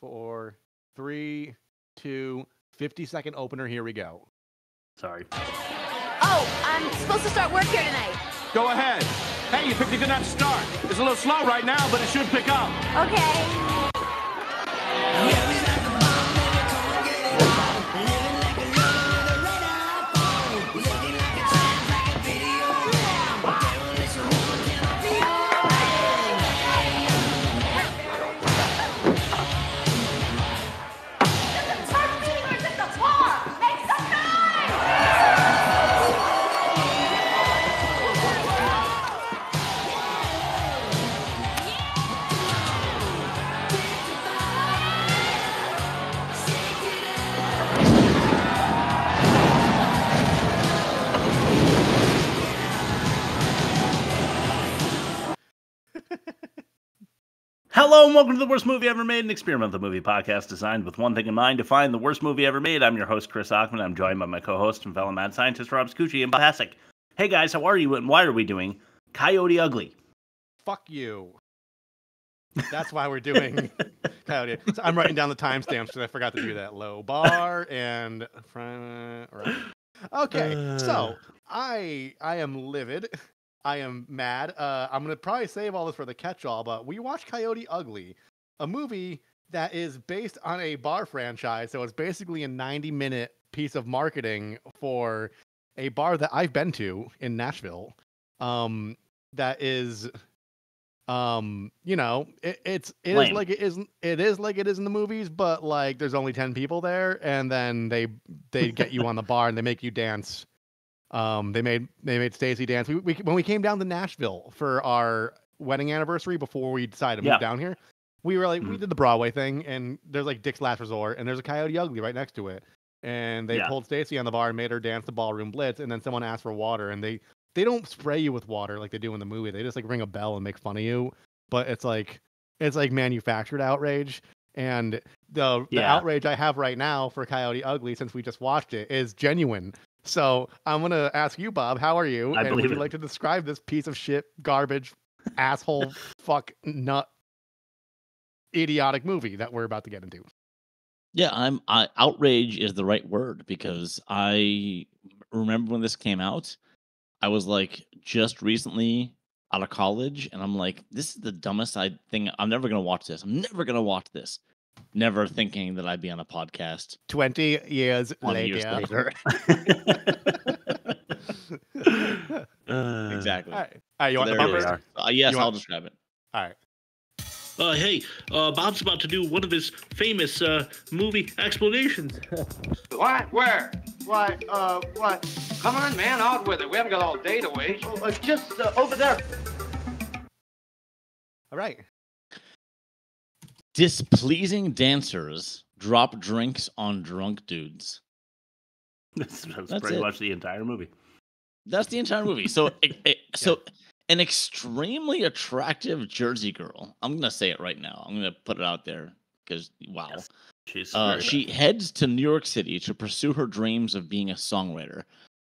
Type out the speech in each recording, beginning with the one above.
4, 3, 2, 50-second opener. Here we go. Sorry. Oh, I'm supposed to start work here tonight. Go ahead. Hey, you picked a good time to start. It's a little slow right now, but it should pick up. Okay. Hello and welcome to the Worst Movie Ever Made, an experimental movie podcast designed with one thing in mind, to find the worst movie ever made. I'm your host, Chris Ockman. I'm joined by my co-host and fellow mad scientist, Rob Scucci, and Pasek. Hey guys, how are you and why are we doing Coyote Ugly? Fuck you. That's why we're doing Coyote. So I'm writing down the timestamps because I forgot to do that. Low bar and front. Right. Okay, so I am livid. I am mad. I'm going to probably save all this for the catch-all, but we watched Coyote Ugly, a movie that is based on a bar franchise. So it's basically a 90-minute piece of marketing for a bar that I've been to in Nashville. That is, you know, it is like it is like it is in the movies, but like there's only 10 people there, and then they get you on the bar and they make you dance. They made Stacy dance. We when we came down to Nashville for our wedding anniversary before we decided to move down here, we were like we did the Broadway thing, and there's like Dick's Last Resort, and there's a Coyote Ugly right next to it, and they pulled Stacy on the bar and made her dance the Ballroom Blitz, and then someone asked for water, and they don't spray you with water like they do in the movie. They just like ring a bell and make fun of you, but it's like manufactured outrage. And the outrage I have right now for Coyote Ugly, since we just watched it, is genuine. So I'm going to ask you, Bob, how are you? And would you like to describe this piece of shit, garbage, asshole, fuck, nut, idiotic movie that we're about to get into? Yeah, outrage is the right word, because I remember when this came out, I was like just recently out of college, and I'm like, this is the dumbest thing. I'm never going to watch this. I'm never going to watch this. Never thinking that I'd be on a podcast 20 years later. Exactly. All right, you want the bumper? Yes, I'll describe it. All right. Hey, Bob's about to do one of his famous movie explanations. What? Where? What? Come on, man, out with it. We haven't got all day to wait. Just over there. All right. Displeasing dancers drop drinks on drunk dudes. That's pretty much the entire movie. That's the entire movie. So, an extremely attractive Jersey girl. I'm gonna say it right now. I'm gonna put it out there because wow. Yes. She heads to New York City to pursue her dreams of being a songwriter,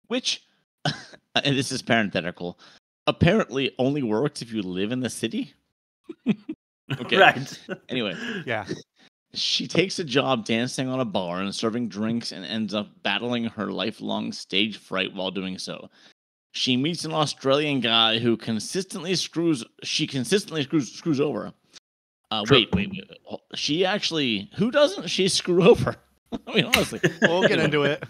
which, and this is parenthetical, apparently only works if you live in the city. Okay. Right. Anyway. Yeah. She takes a job dancing on a bar and serving drinks, and ends up battling her lifelong stage fright while doing so. She meets an Australian guy who consistently screws over. Wait. Who doesn't she screw over? I mean, honestly. We'll get into it.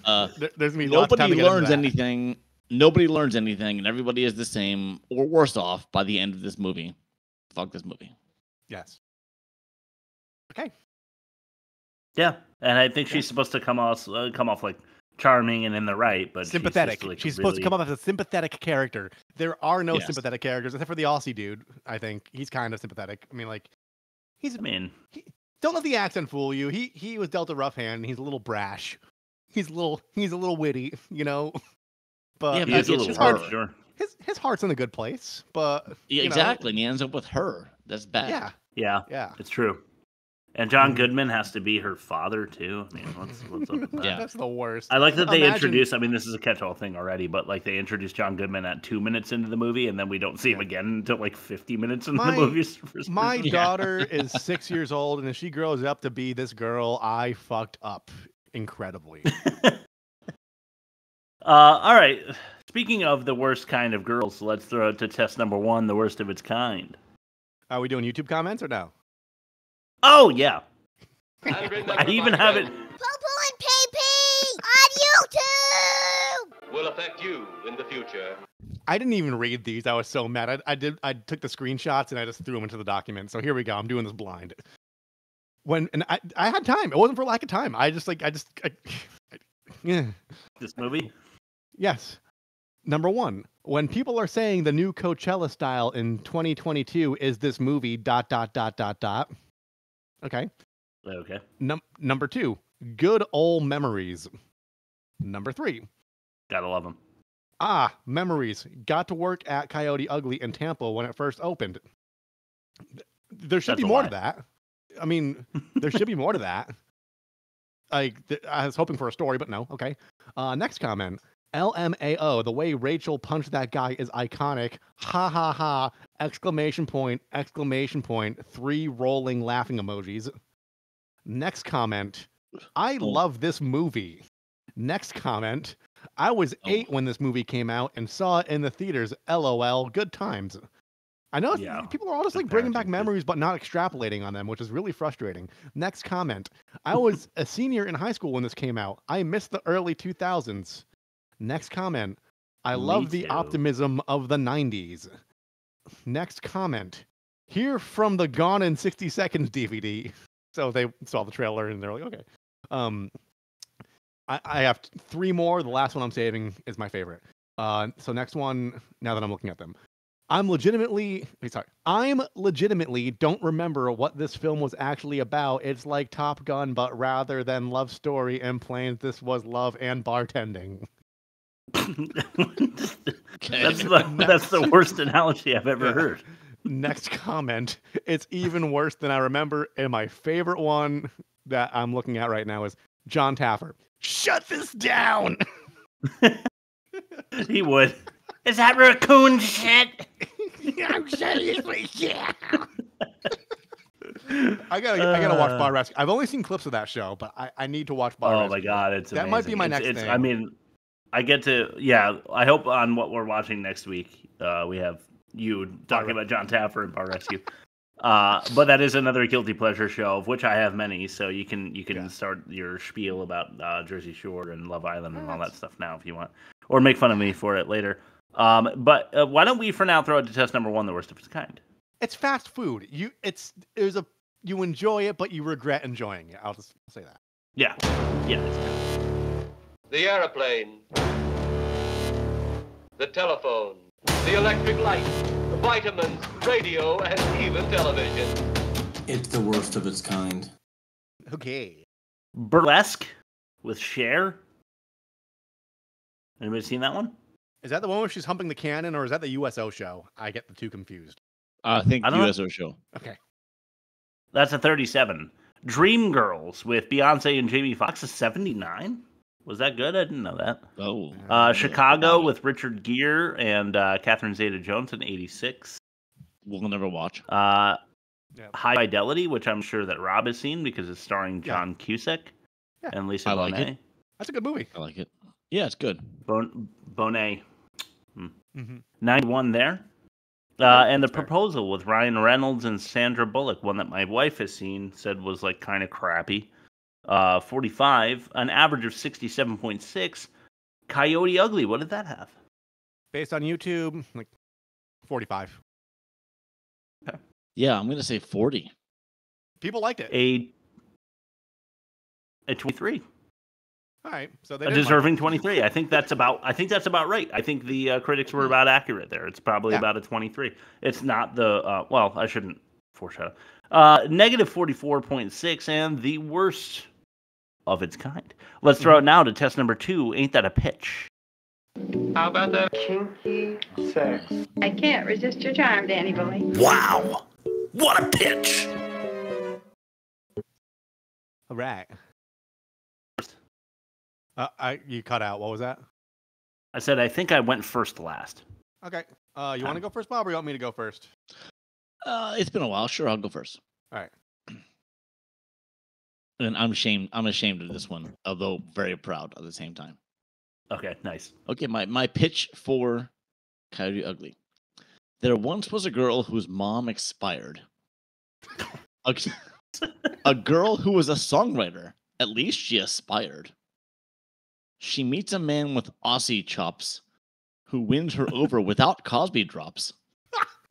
There's me. Nobody learns anything. Nobody learns anything, and everybody is the same or worse off by the end of this movie. Fuck this movie. Yes. Okay. Yeah, and I think she's supposed to come off like charming and in the right, but sympathetic. She's supposed to come off as a sympathetic character. There are no sympathetic characters except for the Aussie dude. I think he's kind of sympathetic. I mean, like, don't let the accent fool you. He was dealt a rough hand. And he's a little brash. He's a little witty, you know. But he's a little hard. Sure. His heart's in a good place, but exactly. And he ends up with her. That's bad. Yeah, it's true. And John Goodman has to be her father too. I mean, what's up with that? Yeah. That's the worst. I like that they introduce. I mean, this is a catch-all thing already, but like they introduced John Goodman at 2 minutes into the movie, and then we don't see him again until like 50 minutes into the movie. My daughter is 6 years old, and if she grows up to be this girl, I fucked up incredibly. All right. Speaking of the worst kind of girls, let's throw it to test number 1, the worst of its kind. Are we doing YouTube comments or no? Oh yeah. I even have it. Poo poo and pee pee on YouTube. Will affect you in the future. I didn't even read these. I was so mad. I took the screenshots and I just threw them into the document. So here we go. I'm doing this blind. I had time. It wasn't for lack of time. Yeah. This movie? Yes. Number 1, when people are saying the new Coachella style in 2022 is this movie ... Okay. Okay. Number 2, good old memories. Number 3. Gotta love them. Memories. Got to work at Coyote Ugly in Tampa when it first opened. There should be more to that. I mean, there should be more to that. I was hoping for a story, but no. Okay. Next comment. LMAO. The way Rachel punched that guy is iconic. Ha ha ha. Exclamation point. Exclamation point. 3 rolling laughing emojis. Next comment. I love this movie. Next comment. I was 8 when this movie came out and saw it in the theaters. LOL. Good times. I know people are all just like bringing back memories, but not extrapolating on them, which is really frustrating. Next comment. I was a senior in high school when this came out. I missed the early 2000s. Next comment. I love the optimism of the 90s. Next comment. Here from the Gone in 60 Seconds DVD. So they saw the trailer and they're like, okay. I have 3 more. The last one I'm saving is my favorite. So next one, now that I'm looking at them. I'm legitimately don't remember what this film was actually about. It's like Top Gun, but rather than love story and planes, this was love and bartending. Okay. That's the worst analogy I've ever heard. Next comment. It's even worse than I remember. And my favorite one that I'm looking at right now is John Taffer. Shut this down. He would. Is that raccoon shit? I'm shutting this place down. I gotta watch Bar Rescue. I've only seen clips of that show, but I need to watch Bar Rescue. Oh my god, it's amazing. That might be my next thing. I mean, I get to I hope on what we're watching next week, we have you talking about John Taffer and Bar Rescue. But that is another guilty pleasure show, of which I have many. So you can start your spiel about Jersey Shore and Love Island and all that stuff now if you want, or make fun of me for it later. But why don't we for now throw it to test number 1, the worst of its kind? It's fast food. You enjoy it, but you regret enjoying it. I'll just say that. Yeah. The airplane. The telephone. The electric light. The vitamins, radio, and even television. It's the worst of its kind. Okay. Burlesque with Cher. Anybody seen that one? Is that the one where she's humping the cannon, or is that the USO show? I get the two confused. I think USO show. Okay. That's a 37. Dreamgirls with Beyonce and Jamie Foxx is 79. Was that good? I didn't know that. Oh. Chicago with Richard Gere and Catherine Zeta-Jones in 86. We'll never watch. High Fidelity, which I'm sure that Rob has seen because it's starring John Cusack and Lisa Bonet. Like it. That's a good movie. I like it. Yeah, it's good. Bonet. 91 there. And The Proposal with Ryan Reynolds and Sandra Bullock, one that my wife has seen, said was like kind of crappy. 45, an average of 67.6. Coyote Ugly, what did that have? Based on YouTube, like 45. Okay. Yeah, I'm going to say 40. People liked it. A 23. All right, so a deserving 23. I think that's about right. I think the critics were about accurate there. It's probably about a 23. It's not the well, I shouldn't foreshadow. Negative 44.6 and the worst of its kind. Let's throw it now to test number 2. Ain't that a pitch? How about that kinky sex? I can't resist your charm, Danny boy. Wow, what a pitch! All right. You cut out. What was that? I said I think I went first to last. Okay. You want to go first, Bob, or you want me to go first? It's been a while. Sure, I'll go first. All right. And I'm ashamed of this one, although very proud at the same time. Okay, nice. Okay, my pitch for Coyote Ugly. There once was a girl whose mom expired. A girl who was a songwriter. At least she aspired. She meets a man with Aussie chops who wins her over without Cosby Drops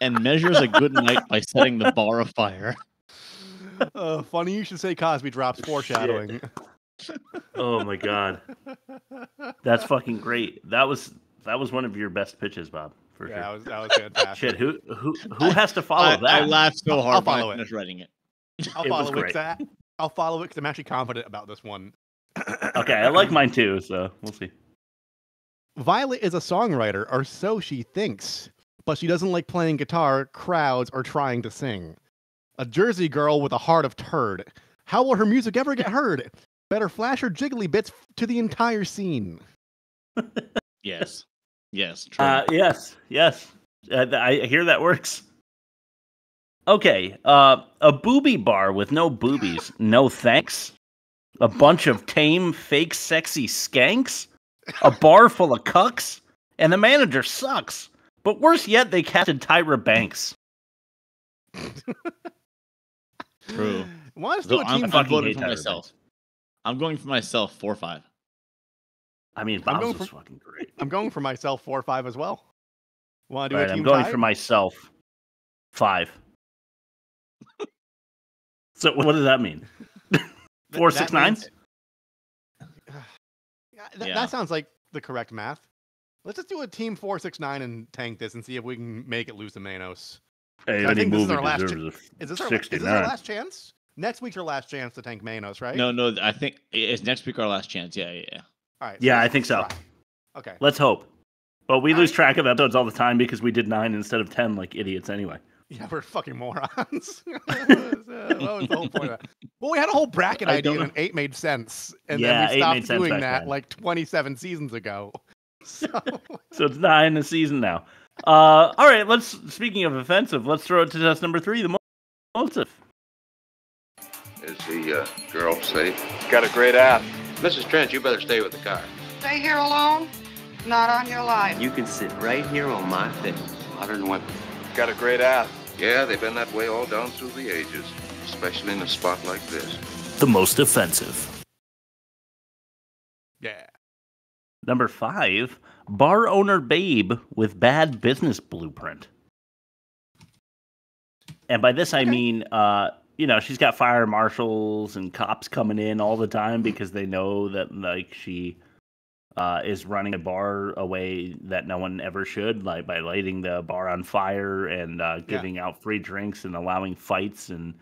and measures a good night by setting the bar afire. Funny you should say Cosby Drops foreshadowing. Oh my god. That's fucking great. That was one of your best pitches, Bob. For sure. That was fantastic. Shit, who has to follow that? I laughed so hard I'll follow when I finished writing it. I'll follow it because I'm actually confident about this one. Okay, I like mine too, so we'll see. Violet is a songwriter, or so she thinks, but she doesn't like playing guitar, crowds, or trying to sing. A Jersey girl with a heart of turd. How will her music ever get heard? Better flash her jiggly bits to the entire scene. Yes. True. Yes. I hear that works. Okay, a booby bar with no boobies, no thanks. A bunch of tame, fake, sexy skanks. A bar full of cucks. And the manager sucks. But worse yet, they casted Tyra Banks. True. Want to do a team? I'm voting for myself. I'm going for myself 4-5. I mean, Bob's was fucking great. I'm going for myself 4-5 as well. Want to do All a right, team I'm going tie? for myself 5. So what does that mean? 4, 6, 9? That sounds like the correct math. Let's just do a team 4, 6, 9 and tank this and see if we can make it lose to Manos. Hey, I think this is our last. Is this our last chance? Next week's our last chance to tank Manos, right? No. I think it's next week our last chance. Yeah. All right. Yeah, I think so. Okay. Let's hope. But we lose track of episodes all the time because we did 9 instead of 10 like idiots anyway. Yeah, we're fucking morons. What was the whole point of that? Well, we had a whole bracket idea and 8 made sense. And then we stopped doing that like 27 seasons ago. So it's 9 a season now. All right, speaking of offensive, let's throw it to test number 3, the motive. Is the girl safe? Got a great ass. Mrs. Trent, you better stay with the car. Stay here alone? Not on your life. You can sit right here on my thing. Modern women. Got a great ass. Yeah, they've been that way all down through the ages, especially in a spot like this. The most offensive. Yeah. Number 5, bar owner babe with bad business blueprint. And by this I mean, she's got fire marshals and cops coming in all the time because they know that like she is running a bar a way that no one ever should, like by lighting the bar on fire and giving out free drinks and allowing fights and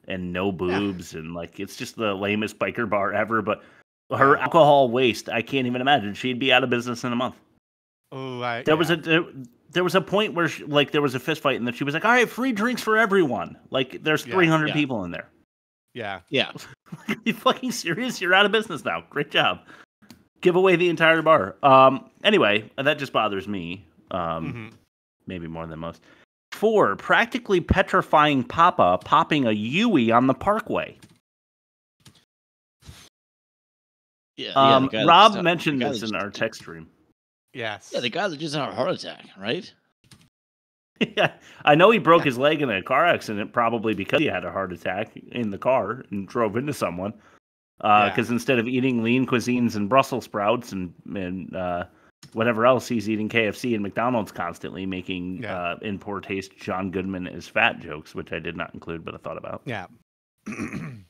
no boobs and like it's just the lamest biker bar ever. But her alcohol waste, I can't even imagine. She'd be out of business in a month. Oh, there was a point where there was a fist fight and then she was like, "All right, free drinks for everyone." Like there's 300 people in there. Yeah. Are you fucking serious? You're out of business now. Great job. Give away the entire bar. Anyway, that just bothers me. Maybe more than most. 4, practically petrifying Poppa popping a Yui on the Parkway. Yeah. Rob mentioned this in our text stream. Yes. Yeah, the guy that just had a heart attack, right? Yeah, I know he broke his leg in a car accident, probably because he had a heart attack in the car and drove into someone. Because instead of eating lean cuisines and Brussels sprouts and whatever else, he's eating KFC and McDonald's constantly, making in poor taste John Goodman is fat jokes, which I did not include, but I thought about. Yeah.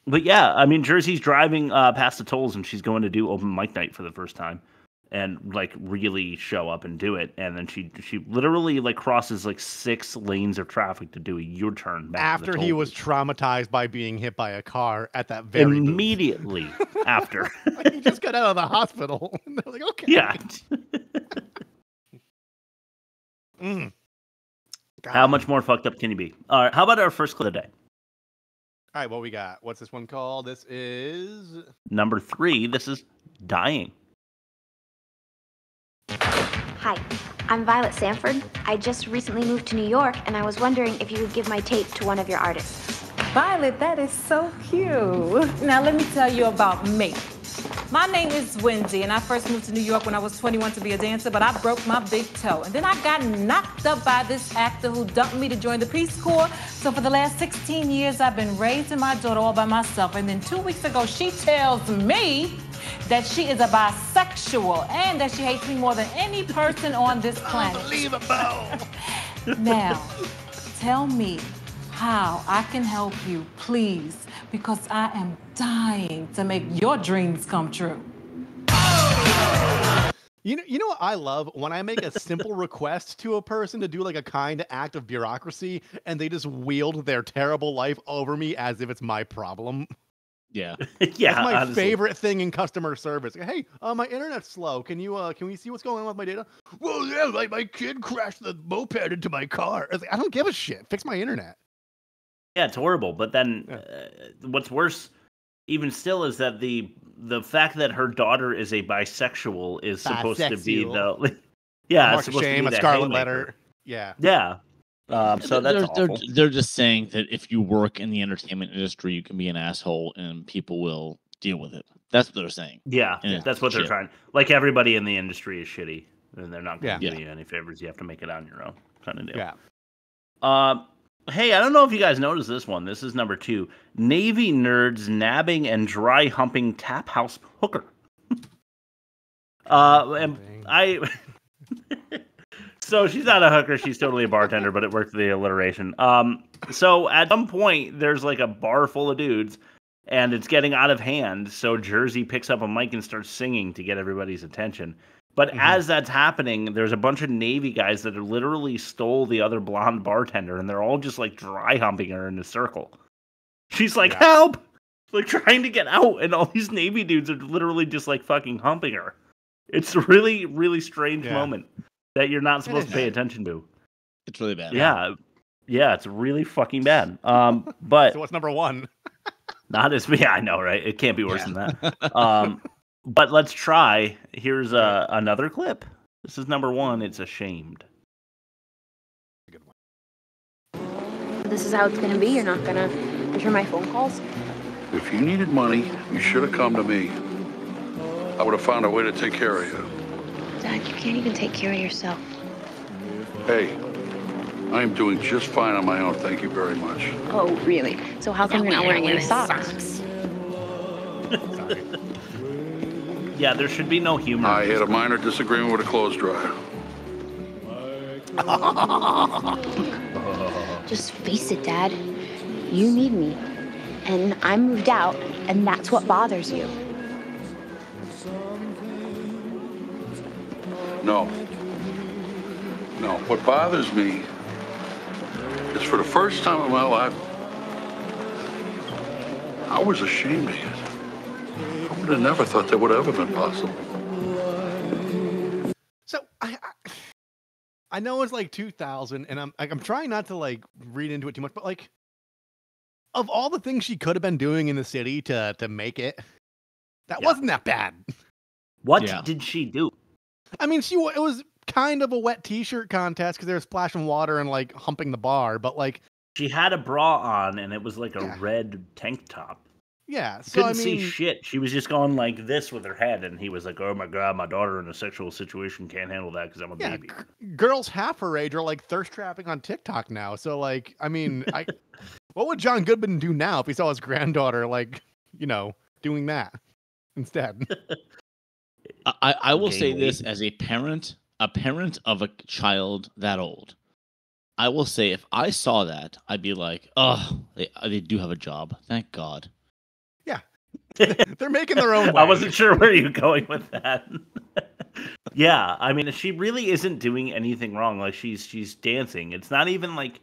But yeah, I mean, Jersey's driving past the tolls and she's going to do open mic night for the first time and like really show up and do it. And then she literally like crosses like 6 lanes of traffic to do a U-turn back after he was traumatized by being hit by a car at that very immediately after. Like he just got out of the hospital. And they're like, okay. Yeah. How much more fucked up can you be? All right, how about our first clip of the day? All right, what we got? What's this one called? This is Number 3, this is dying. Hi, I'm Violet Sanford. I just recently moved to New York, and I was wondering if you would give my tape to one of your artists. Violet, that is so cute. Now let me tell you about me. My name is Wendy, and I first moved to New York when I was 21 to be a dancer, but I broke my big toe. And then I got knocked up by this actor who dumped me to join the Peace Corps. So for the last 16 years, I've been raising my daughter all by myself. And then 2 weeks ago, she tells me that she is a bisexual and that she hates me more than any person on this planet. Unbelievable. Now, tell me how I can help you, please, because I am dying to make your dreams come true. You know what I love? When I make a simple request to a person to do like a kind act of bureaucracy and they just wield their terrible life over me as if it's my problem. Yeah. Yeah. That's my honestly. favorite thing in customer service. Hey, my internet's slow. Can we see what's going on with my data? Well, yeah, like my kid crashed the moped into my car. I was like, I don't give a shit. Fix my internet. Yeah, it's horrible. But then what's worse even still is that the fact that her daughter is a bisexual is supposed to be the mark of shame, a scarlet letter. Yeah. Yeah. So that's awful. They're just saying that if you work in the entertainment industry, you can be an asshole and people will deal with it. That's what they're saying. Yeah, and that's what they're trying. Like everybody in the industry is shitty, and they're not going to do you any favors. You have to make it on your own, kind of deal. Yeah. Hey, I don't know if you guys noticed this one. This is number 2. Navy nerds nabbing and dry humping tap house hooker. And I. So she's not a hooker. She's totally a bartender, but it worked for the alliteration. So at some point, there's like a bar full of dudes, and it's getting out of hand. So Jersey picks up a mic and starts singing to get everybody's attention. But as that's happening, there's a bunch of Navy guys that literally stole the other blonde bartender, and they're all just like dry humping her in a circle. She's like, help! Like trying to get out, and all these Navy dudes are literally just like fucking humping her. It's a really, really strange moment that you're not supposed to pay attention to. It's really bad. Yeah. Yeah, it's really fucking bad. But so what's number 1? Not as me. I know, right? It can't be worse than that. But let's try. Here's another clip. This is number 1. It's Ashamed. This is how it's going to be. You're not going to return my phone calls? If you needed money, you should have come to me. I would have found a way to take care of you. Dad, you can't even take care of yourself. Hey, I am doing just fine on my own, thank you very much. Oh, really? So how come you're not wearing any socks? Yeah, there should be no humor. I had a minor disagreement with a clothes dryer. Just face it, Dad. You need me. And I moved out, and that's what bothers you. No. No, what bothers me is for the first time in my life, I was ashamed of it. I would have never thought that would have ever been possible. So I know it's like 2000, and I'm trying not to like read into it too much, but like of all the things she could have been doing in the city to make it, that wasn't that bad. What did she do? I mean, it was kind of a wet t-shirt contest because they were splashing water and like humping the bar, but like she had a bra on and it was like a red tank top. Yeah, so couldn't see shit. She was just going like this with her head, and he was like, "Oh my god, my daughter in a sexual situation can't handle that because I'm a baby." Girls half her age are like thirst trapping on TikTok now. So like, I mean, what would John Goodman do now if he saw his granddaughter like, doing that instead? I will say this as a parent of a child that old. I will say if I saw that, I'd be like, "Oh, they do have a job. Thank God." They're making their own way. I wasn't sure where you're going with that. Yeah, I mean, she really isn't doing anything wrong. Like she's dancing. It's not even like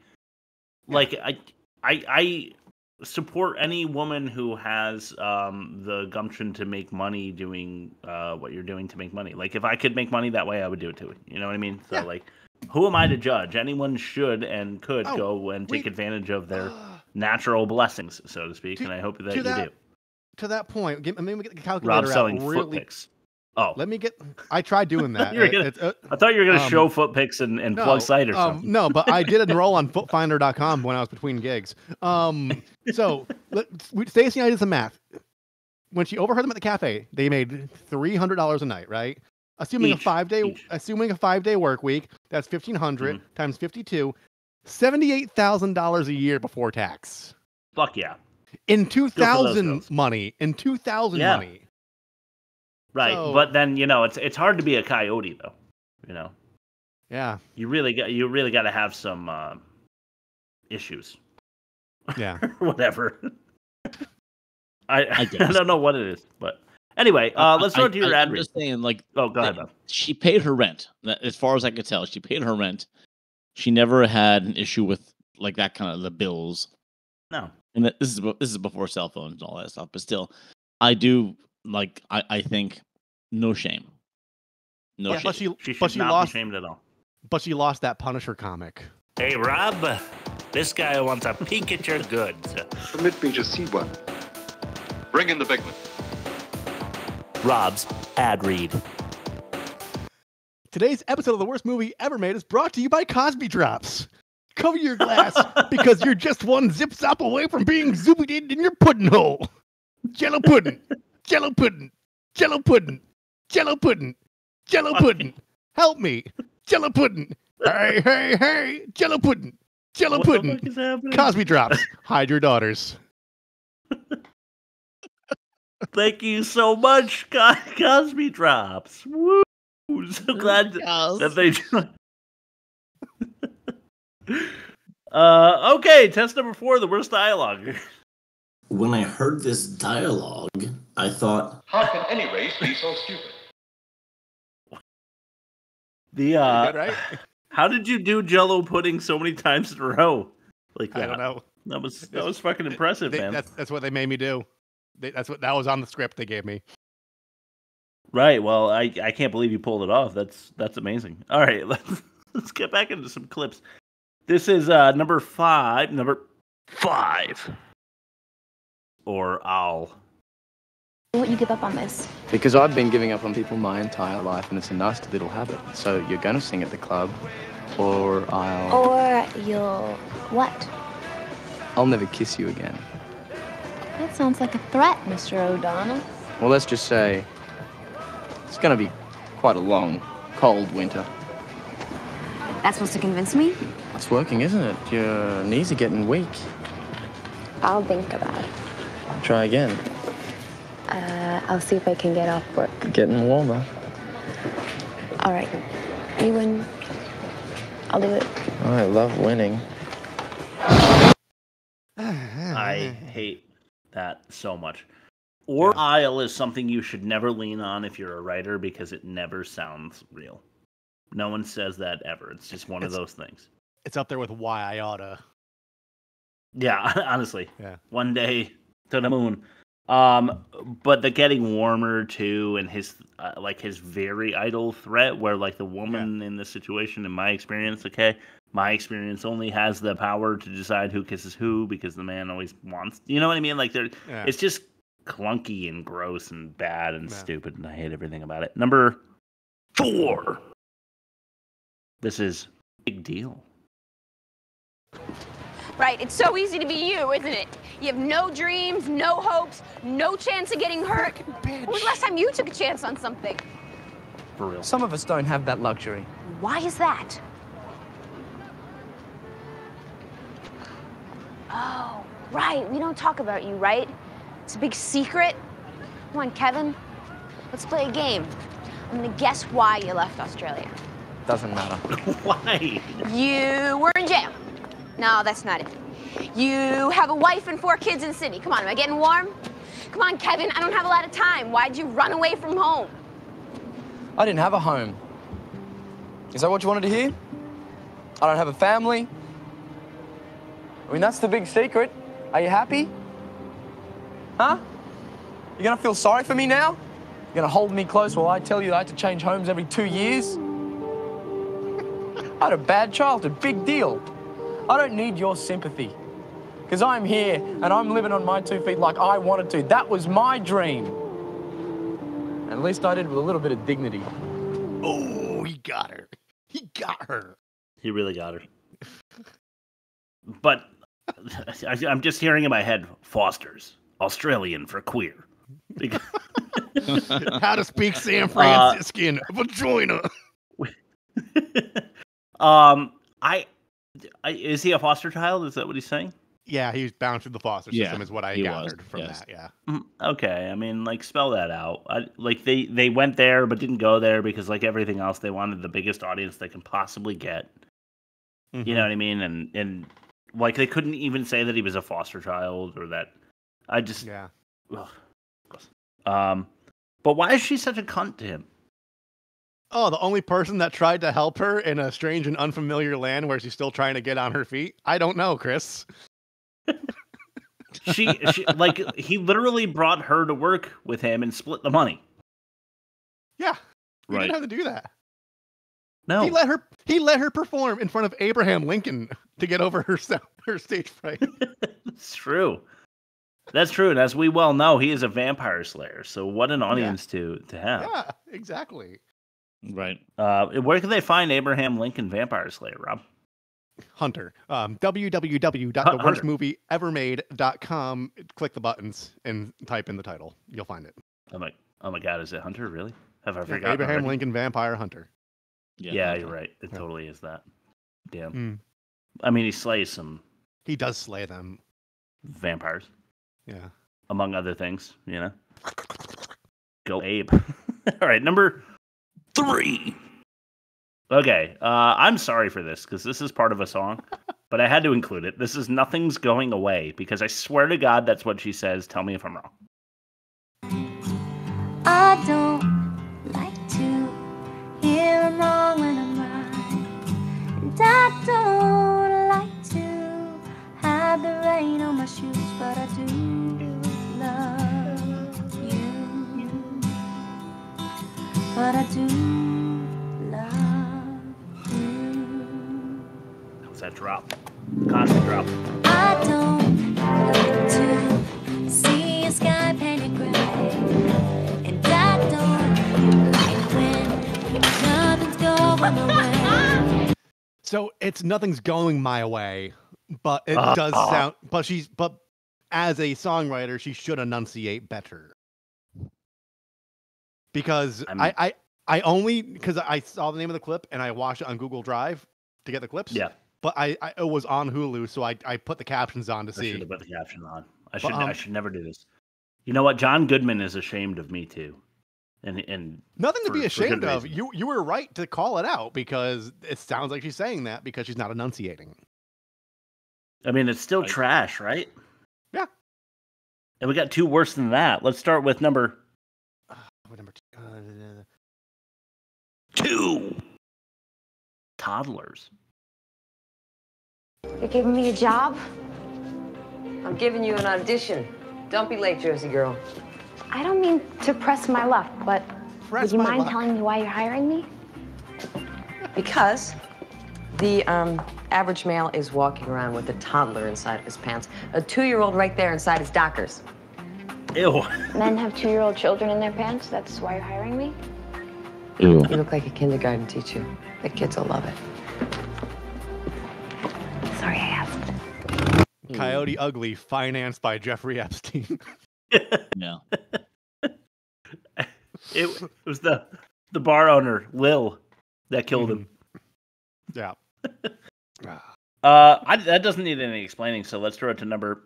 I support any woman who has the gumption to make money doing what you're doing to make money. Like if I could make money that way, I would do it too. You know what I mean? So like, who am I to judge? Anyone should and could go and take advantage of their natural blessings, so to speak, and I hope that you do. To that point, let me get the calculator Rob's out. selling foot pics. Oh, let me get. I tried doing that. I thought you were gonna show foot pics and plug site or something. No, but I did enroll on footfinder.com when I was between gigs. So Stacey and I did some math. When she overheard them at the cafe, they made $300 a night, right? Assuming a 5-day work week, that's $1,500 times 52, $78,000 a year before tax. Fuck yeah! In 2000 money. In 2000 money. Right, So, but then it's hard to be a coyote though. Yeah. You really got to have some issues. Yeah. Or whatever. I don't know what it is, but anyway, let's go to your ad read. I'm just saying, go ahead, Bob. She paid her rent. As far as I could tell, she paid her rent. She never had an issue with that kind of the bills. No. And this is before cell phones and all that stuff, but still, I do I think no shame. No shame. She should not be shamed at all. But she lost that Punisher comic. Hey, Rob, this guy wants a peek at your goods. Permit me to see one. Bring in the big one. Rob's ad read. Today's episode of The Worst Movie Ever Made is brought to you by Cosby Drops. Cover your glass because you're just one zip-zop away from being zoopied in your pudding hole. Jello pudding. Jello pudding. Jello pudding. Jello pudding. Jello pudding. Help me. Jello pudding. Hey. Jello pudding. Jello pudding. Cosby Drops. Hide your daughters. Thank you so much, Cosby Drops. Woo! So glad that they joined. Okay, test number 4, the worst dialogue. When I heard this dialogue, I thought, how can any race be so stupid? Right? How did you do Jello pudding so many times in a row? I don't know. That was fucking impressive, man. That's what they made me do. That was on the script they gave me. Right. Well, I can't believe you pulled it off. That's amazing. All right, let's get back into some clips. This is number 5. Number 5. Or I'll. Why won't you give up on this? Because I've been giving up on people my entire life, and it's a nasty little habit. So you're going to sing at the club, or I'll... Or you'll what? I'll never kiss you again. That sounds like a threat, Mr. O'Donnell. Well, let's just say it's going to be quite a long, cold winter. That's supposed to convince me? It's working, isn't it? Your knees are getting weak. I'll think about it. Try again. I'll see if I can get off work. Getting warmer. All right. You win. I'll do it. I love winning. I hate that so much. Or I'll is something you should never lean on if you're a writer because it never sounds real. No one says that ever. It's just one of those things. It's up there with why I oughta. Yeah, honestly. Yeah. One day to the moon. But the getting warmer too, and his his very idle threat, where the woman in this situation, in my experience, my experience only has the power to decide who kisses who because the man always wants. You know what I mean? It's just clunky and gross and bad and stupid, and I hate everything about it. Number 4. This is Big Deal. Right, it's so easy to be you, isn't it? You have no dreams, no hopes, no chance of getting hurt. When was the last time you took a chance on something? For real. Some of us don't have that luxury. Why is that? Oh, right, we don't talk about you, right? It's a big secret. Come on, Kevin, let's play a game. I'm gonna guess why you left Australia. Doesn't matter. Why? You were in jail. No, that's not it. You have a wife and 4 kids in the city. Come on, am I getting warm? Come on, Kevin, I don't have a lot of time. Why'd you run away from home? I didn't have a home. Is that what you wanted to hear? I don't have a family. I mean, that's the big secret. Are you happy? Huh? You gonna feel sorry for me now? You gonna hold me close while I tell you that I had to change homes every 2 years? I had a bad childhood, big deal. I don't need your sympathy. because I'm here and I'm living on my 2 feet like I wanted to. That was my dream. And at least I did with a little bit of dignity. Oh, he got her. He got her. He really got her. But I'm just hearing in my head, Foster's, Australian for queer. How to speak San Franciscan vagina. Is he a foster child? Is that what he's saying? Yeah, he was bound through the foster system, is what I gathered from that. Yeah. Okay, I mean, like, spell that out. They went there but didn't go there because, like everything else, they wanted the biggest audience they can possibly get. Mm-hmm. You know what I mean? And like, they couldn't even say that he was a foster child or that. Yeah. Ugh. But why is she such a cunt to him? Oh, the only person that tried to help her in a strange and unfamiliar land where she's still trying to get on her feet? I don't know, Chris. She like, he literally brought her to work with him and split the money. Yeah. He Right. didn't have to do that. No. He let her perform in front of Abraham Lincoln to get over her stage fright. That's true. That's true. And as we well know, he is a vampire slayer. So what an audience to have. Yeah, exactly. Right. Where can they find Abraham Lincoln Vampire Slayer, Rob? Hunter. www.theworstmovieevermade.com. Click the buttons and type in the title. You'll find it. Oh my God, is it Hunter? Really? Have I forgotten? Abraham already? Lincoln Vampire Hunter. Yeah, you're right. It totally is that. Damn. Mm. I mean, he slays some. He does slay them. Vampires. Yeah. Among other things, you know. Go Abe. All right, number 3. Okay, I'm sorry for this because this is part of a song, but I had to include it. This is Nothing's Going Away because I swear to God that's what she says. Tell me if I'm wrong. I don't like to hear I'm wrong when I'm right, and I don't like to have the rain on my shoes, but I do love you, but I do love you. How's that drop? Cosby Drops. I don't like to see a sky painted gray, and I don't like when nothing's going away. So it's Nothing's Going My Way, but it does sound. But as a songwriter, she should enunciate better. Because I only because I saw the name of the clip and I watched it on Google Drive to get the clips. Yeah. But it was on Hulu, so I put the captions on to see. I should have put the caption on. I should never do this. You know what? John Goodman is ashamed of me too. And nothing to be ashamed of. You were right to call it out because it sounds like she's saying that because she's not enunciating. I mean, it's still trash, right? Yeah. And we got 2 worse than that. Let's start with number 2. Toddlers. You're giving me a job? I'm giving you an audition. Don't be late, Jersey girl. I don't mean to press my luck, but would you mind telling me why you're hiring me? Because the average male is walking around with a toddler inside of his pants. A 2-year-old right there inside his dockers. Ew. Men have 2-year-old children in their pants? That's why you're hiring me? Ew. You look like a kindergarten teacher. The kids will love it. Sorry I asked. Coyote Ugly, financed by Jeffrey Epstein. Yeah. It was the bar owner, Lil, that killed him. Yeah. That doesn't need any explaining, so let's throw it to number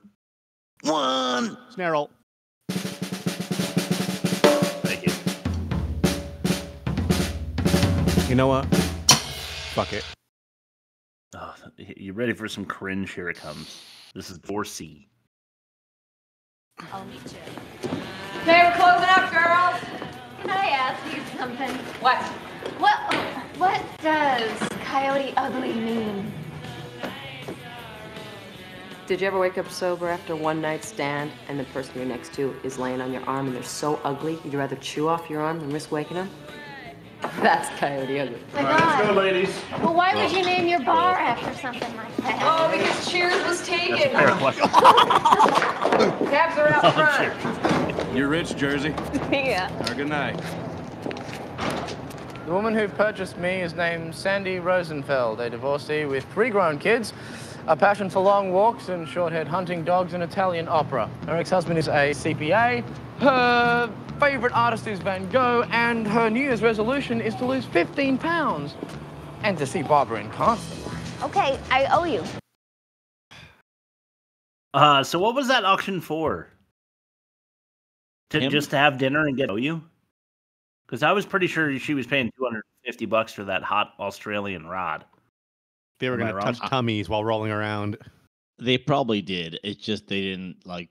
1. Snare roll. Thank you. You know what? Fuck it. Oh, you ready for some cringe? Here it comes. This is 4C. I'll meet you. Okay, we're closing up, girls. Can I ask you something? What? What does Coyote Ugly mean? Did you ever wake up sober after one night stand and the person you're next to is laying on your arm and they're so ugly you'd rather chew off your arm than risk waking them? That's Coyote Ugly. My All right, let's God. go, ladies. Well, why would you name your bar after something like that? Oh, because Cheers was taken. Fair question. Cabs are out front. You're rich, Jersey. Yeah. Have a good night. The woman who purchased me is named Sandy Rosenfeld, a divorcee with 3 grown kids, a passion for long walks and short-haired hunting dogs and Italian opera. Her ex-husband is a CPA. Her favorite artist is Van Gogh, and her New Year's resolution is to lose 15 pounds and to see Barbara in concert. Okay, I owe you. So what was that auction for? Just to have dinner and get owe you? Because I was pretty sure she was paying $250 for that hot Australian rod. They were going to touch tummies while rolling around. They probably did. It's just they didn't like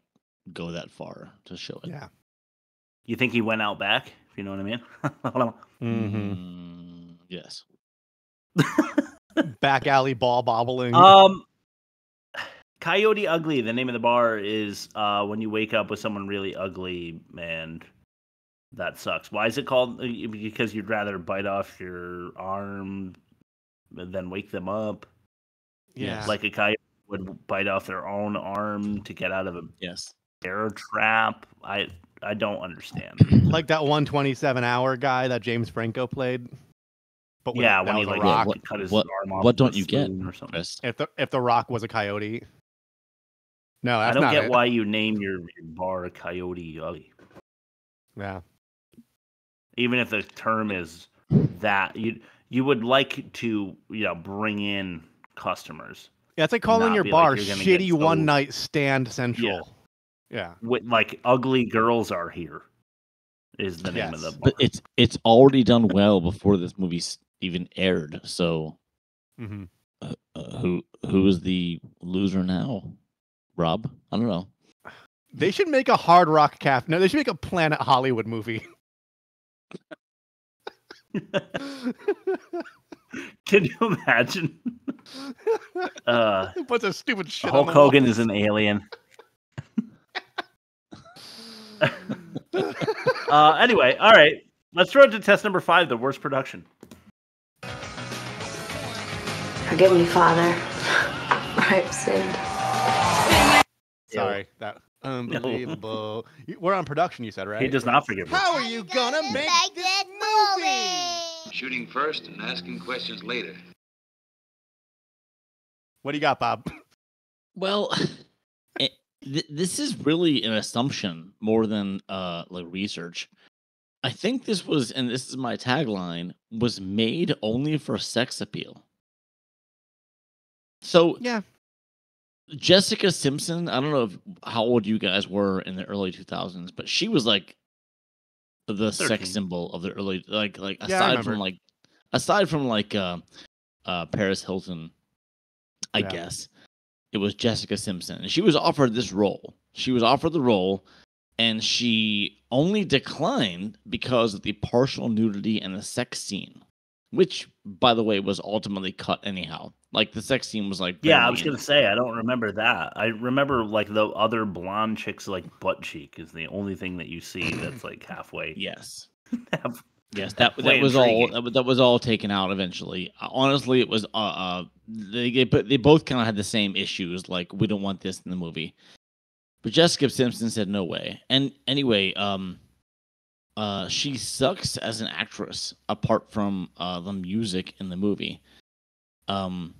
go that far to show it. Yeah. You think he went out back? If you know what I mean? Yes. Back alley ball bobbling. Coyote Ugly, the name of the bar, is when you wake up with someone really ugly, and that sucks. Why is it called? Because you'd rather bite off your arm than wake them up. Yeah. Like a coyote would bite off their own arm to get out of a bear trap. I don't understand. Like that 127-hour guy that James Franco played. But Yeah, when that he was a like rock. cut his arm off. What with don't a you get, spoon or something. Chris? If the Rock was a coyote. No, I that's don't not get it. why you name your bar Coyote Ugly. Yeah. Even if the term is that, you would like to bring in customers. Yeah, it's like calling Not your be bar like you're gonna get Shitty so- One Night Stand Central. Yeah. With, like, ugly girls are here is the name of the bar. But it's already done well before this movie even aired. So, who is the loser now? Rob? I don't know. They should make a Hard Rock Cafe. No, they should make a Planet Hollywood movie. Can you imagine? Bunch of stupid shit. Hulk on the Hogan walls. is an alien. Anyway, all right. Let's throw it to test number 5, the worst production. Forgive me, Father. I've sinned. Sorry, that unbelievable. We're on production, you said, right? He does not forgive me. How are you gonna make this movie? Shooting first and asking questions later. What do you got, Bob? Well, this is really an assumption more than like research. I think this was, and this is my tagline, was made only for sex appeal. So yeah, Jessica Simpson. I don't know how old you guys were in the early 2000s, but she was like the 13. sex symbol of the early, like Yeah, I aside from Paris Hilton, I Yeah. guess it was Jessica Simpson, and she was offered this role. She was offered the role, and she only declined because of the partial nudity and the sex scene, which, by the way, was ultimately cut anyhow. Like the sex scene was like, Yeah, I barely was in gonna it. say I don't remember that. I remember like the other blonde chick's like butt cheek is the only thing that you see that's like halfway. Yes. half- Yes, that halfway was intriguing. all. That was all taken out eventually. Honestly, it was. They both kind of had the same issues. Like, we don't want this in the movie. But Jessica Simpson said no way. And anyway, she sucks as an actress apart from the music in the movie. And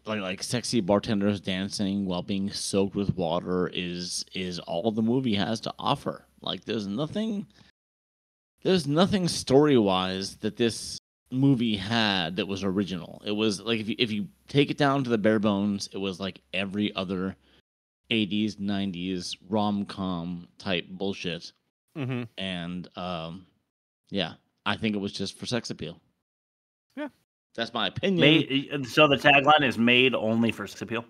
like sexy bartenders dancing while being soaked with water is all the movie has to offer. Like, there's nothing story-wise that this movie had that was original. It was like, if you take it down to the bare bones, it was like every other 80s, 90s rom-com type bullshit. Mm-hmm. And yeah, I think it was just for sex appeal. Yeah. That's my opinion. So the tagline is made only for sex appeal?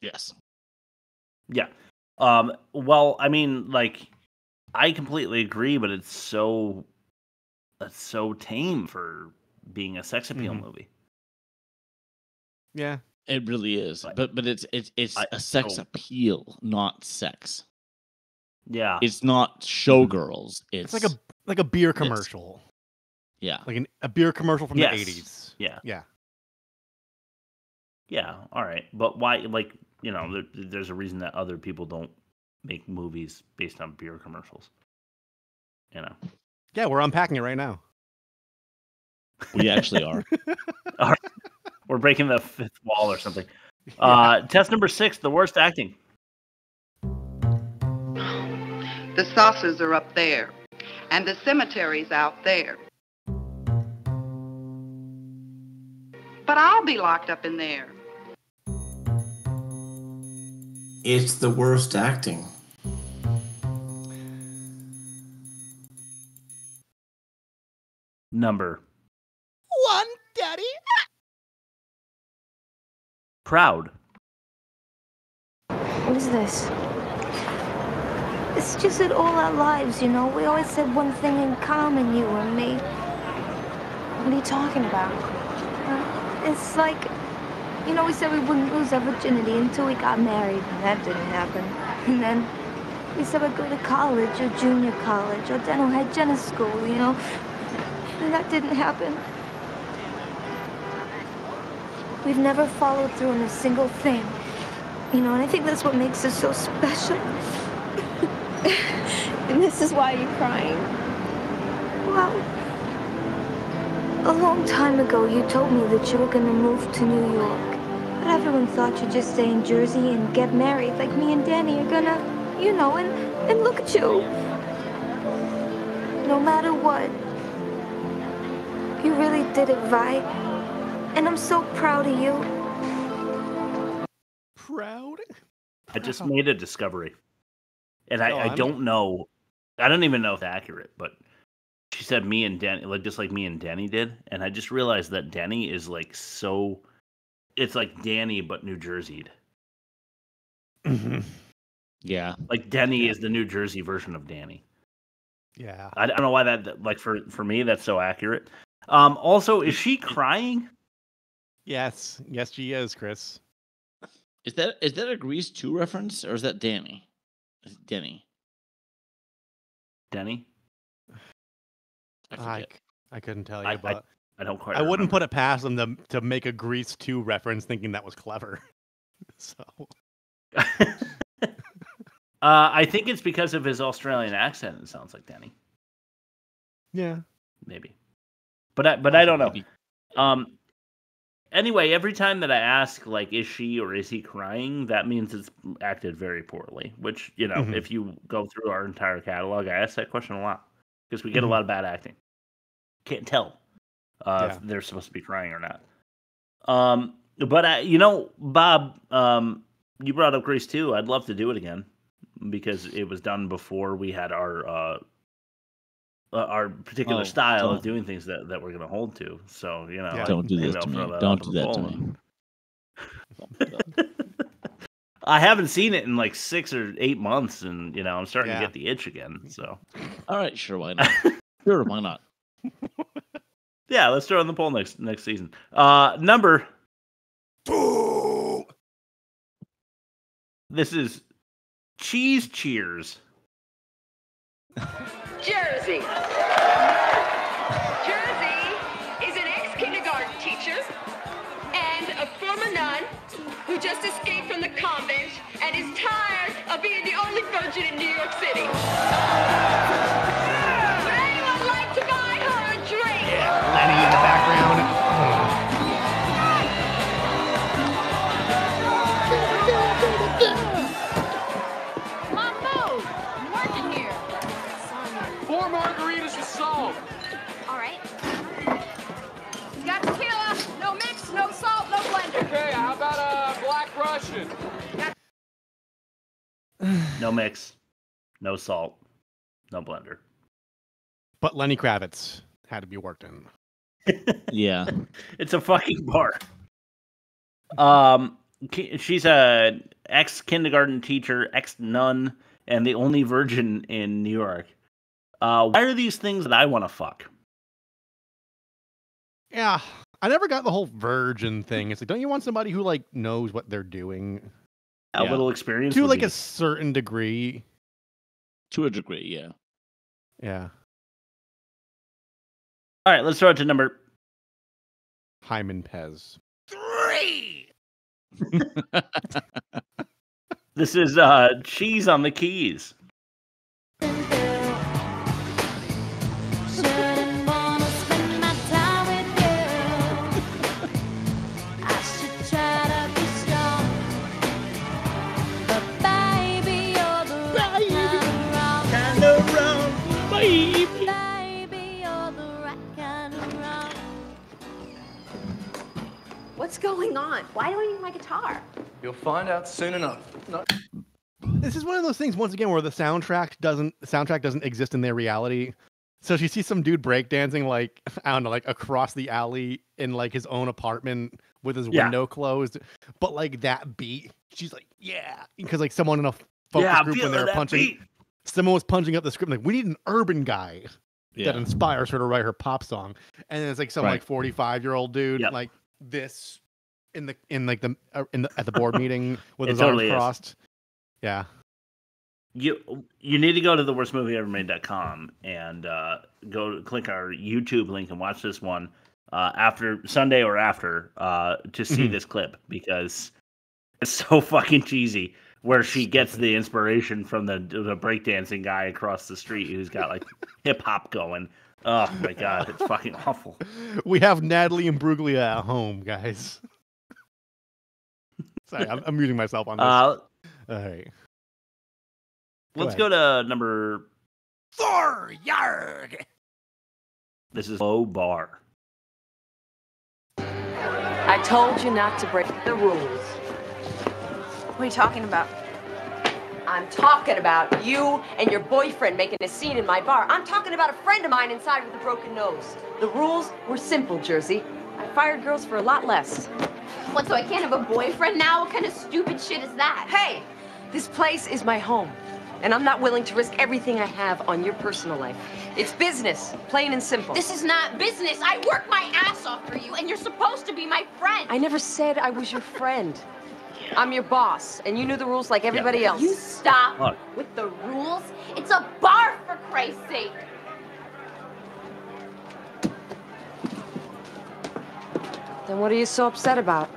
Yes. Yeah. Well, I mean, like, I completely agree, but it's so tame for being a sex appeal movie. Yeah. It really is. But it's a sex appeal, not sex. Yeah. It's not showgirls. It's like a Like a beer commercial. Yeah. Like a beer commercial from the 80s. Yeah. Yeah. Yeah. All right. But why? Like, you know, there's a reason that other people don't make movies based on beer commercials. You know. Yeah, we're unpacking it right now. We actually are. All right. We're breaking the fifth wall or something. Test number 6, the worst acting. The saucers are up there, and the cemetery's out there. But I'll be locked up in there. It's the worst acting. Number 1, Daddy. Proud. What is this? It's just that all our lives, you know, we always had one thing in common, you and me. What are you talking about? It's like, you know, we said we wouldn't lose our virginity until we got married, and that didn't happen. And then we said we'd go to college, or junior college, or dental hygienist school, you know, and that didn't happen. We've never followed through on a single thing, you know, and I think that's what makes us so special. And this is why you're crying. Well, a long time ago, you told me that you were going to move to New York. But everyone thought you'd just stay in Jersey and get married like me and Danny are gonna, you know, and look at you. No matter what, you really did it right. And I'm so proud of you. Proud? I just made a discovery. And I don't know. I don't even know if it's accurate, but she said me and Danny, like just like me and Danny did. And I just realized that Danny is like so, it's like Danny, but New Jersey'd. Yeah. Like Danny is the New Jersey version of Danny. Yeah. I don't know why that, like for me, that's so accurate. Also, is she crying? Yes. Yes, she is, Chris. Is that a Grease 2 reference, or is that Danny? Denny. I couldn't tell you, but I don't quite. I wouldn't put it past them to make a Grease 2 reference, thinking that was clever. So, I think it's because of his Australian accent. It sounds like Danny. Yeah, maybe, but I don't know. Anyway, every time that I ask, like, is she or is he crying, that means it's acted very poorly. Which, you know, if you go through our entire catalog, I ask that question a lot because we get a lot of bad acting. Can't tell if they're supposed to be crying or not. But you know, Bob, you brought up Grease 2. I'd love to do it again because it was done before we had our particular style of doing things that we're going to hold to. So, you know, don't do this to me. Don't do that to me. I haven't seen it in like 6 or 8 months, and you know, I'm starting to get the itch again. So, all right, sure, why not? Sure, why not? Yeah, let's throw in the poll next season. Number. This is Cheese Cheers. Jersey. Jersey is an ex-kindergarten teacher and a former nun who just escaped from the convent and is tired of being the only virgin in New York City. Would anyone like to buy her a drink? Yeah, Lenny in the background. Okay, how about a Black Russian? No mix, no salt, no blender. But Lenny Kravitz had to be worked in. Yeah. It's a fucking bar. She's a ex-kindergarten teacher, ex-nun, and the only virgin in New York. Why are these things that I want to fuck? Yeah, I never got the whole virgin thing. It's like, don't you want somebody who like knows what they're doing? A little experience to would like be- a certain degree. To a degree, yeah. Yeah. All right, let's throw it to number Hyman Pez. 3. This is Cheese on the Keys. What's going on? Why do I need my guitar? You'll find out soon enough. No. This is one of those things, once again, where the soundtrack doesn't exist in their reality. So she sees some dude breakdancing, like, I don't know, like across the alley in like his own apartment with his window closed. But like that beat, she's like, yeah, because like someone in a focus group when they were punching, someone was punching up the script like, we need an urban guy that inspires her to write her pop song. And then it's like some like 45-year-old dude like this at the board meeting with his arms crossed. Yeah. You need to go to theworstmovieevermade.com and click our YouTube link and watch this one after Sunday or after to see this clip, because it's so fucking cheesy, where she gets the inspiration from the breakdancing guy across the street who's got like hip hop going. Oh my god, it's fucking awful. We have Natalie and Bruglia at home, guys. Sorry, I'm muting myself on this. All right. Let's go to number 4. Yarg. This is Low Bar. I told you not to break the rules. What are you talking about? I'm talking about you and your boyfriend making a scene in my bar. I'm talking about a friend of mine inside with a broken nose. The rules were simple, Jersey. I fired girls for a lot less. What, so I can't have a boyfriend now? What kind of stupid shit is that? Hey, this place is my home, and I'm not willing to risk everything I have on your personal life. It's business, plain and simple. This is not business. I work my ass off for you, and you're supposed to be my friend. I never said I was your friend. I'm your boss, and you knew the rules like everybody else. You stop with the rules. It's a bar, for Christ's sake. Then what are you so upset about?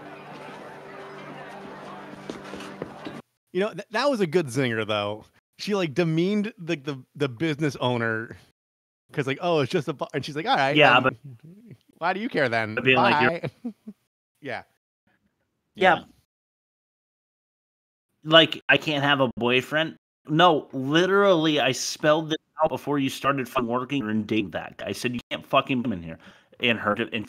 You know, that was a good zinger, though. She like demeaned the business owner because like, oh, it's just a bar, and she's like, all right, but why do you care then? Being Bye. like, yeah. Like, I can't have a boyfriend. No, literally, I spelled this out before you started working and dating that guy. I said you can't fucking come in here. And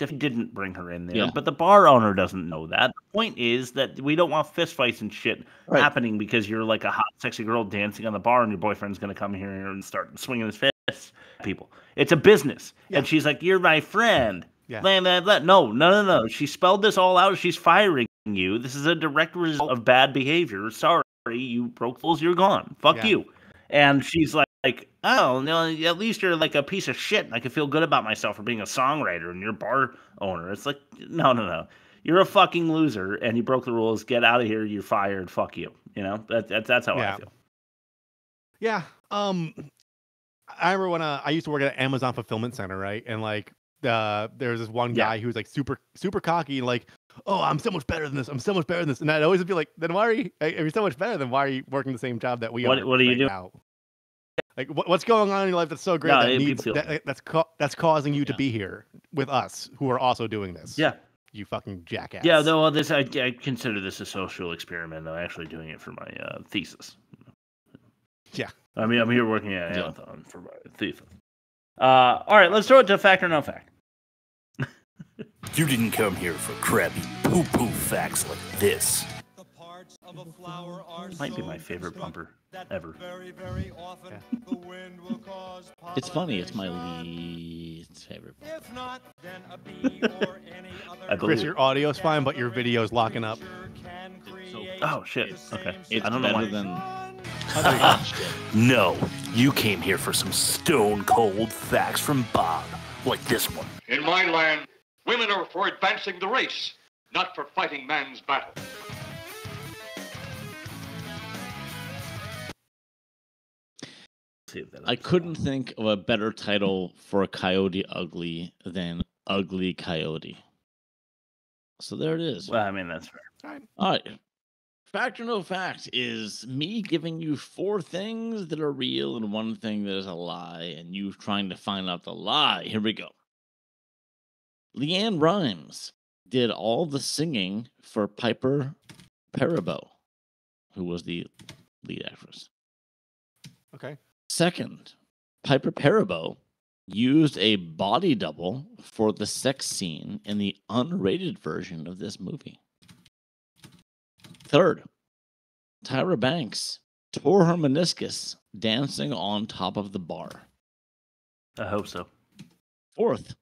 if he didn't bring her in there, but the bar owner doesn't know that. The point is that we don't want fistfights and shit happening because you're like a hot, sexy girl dancing on the bar, and your boyfriend's gonna come here and start swinging his fists at people. It's a business, and she's like, "You're my friend." Yeah. Blah, blah, blah. No. She spelled this all out. She's firing you. This is a direct result of bad behavior. Sorry, you broke the rules. You're gone. Fuck you. And she's like, oh, no, at least you're like a piece of shit. And I can feel good about myself for being a songwriter and you're a bar owner. It's like, no. You're a fucking loser and you broke the rules. Get out of here. You're fired. Fuck you. You know, that's how I feel. Yeah. I remember when I used to work at an Amazon fulfillment center, right? And like, there was this one guy who was like super cocky, like, oh, I'm so much better than this. I'm so much better than this. And I'd always be like, then why are you, if you're so much better, then why are you working the same job that we are? What are you doing now? Like, what's going on in your life that's so great that's causing you to be here with us who are also doing this? Yeah. You fucking jackass. Yeah, though I consider this a social experiment. I'm actually doing it for my thesis. Yeah. I mean, I'm here working at Amazon for my thesis. All right, let's throw it to fact or no fact. You didn't come here for crappy poo-poo facts like this. Might be my favorite bumper ever. It's funny. It's my least favorite. Chris, your audio's fine, but your video's locking up. Oh shit. Okay. It's I don't know why. No, you came here for some stone cold facts from Bob, like this one. In my land, women are for advancing the race, not for fighting man's battle. save that. I couldn't think of a better title for a Coyote Ugly than Ugly Coyote. So there it is. Well, I mean, that's fair. All right. Fact or no fact is me giving you 4 things that are real and 1 thing that is a lie, and you trying to find out the lie. Here we go. Leanne Rimes did all the singing for Piper Perabo, who was the lead actress. Okay. Second, Piper Perabo used a body double for the sex scene in the unrated version of this movie. Third, Tyra Banks tore her meniscus dancing on top of the bar. I hope so. Fourth,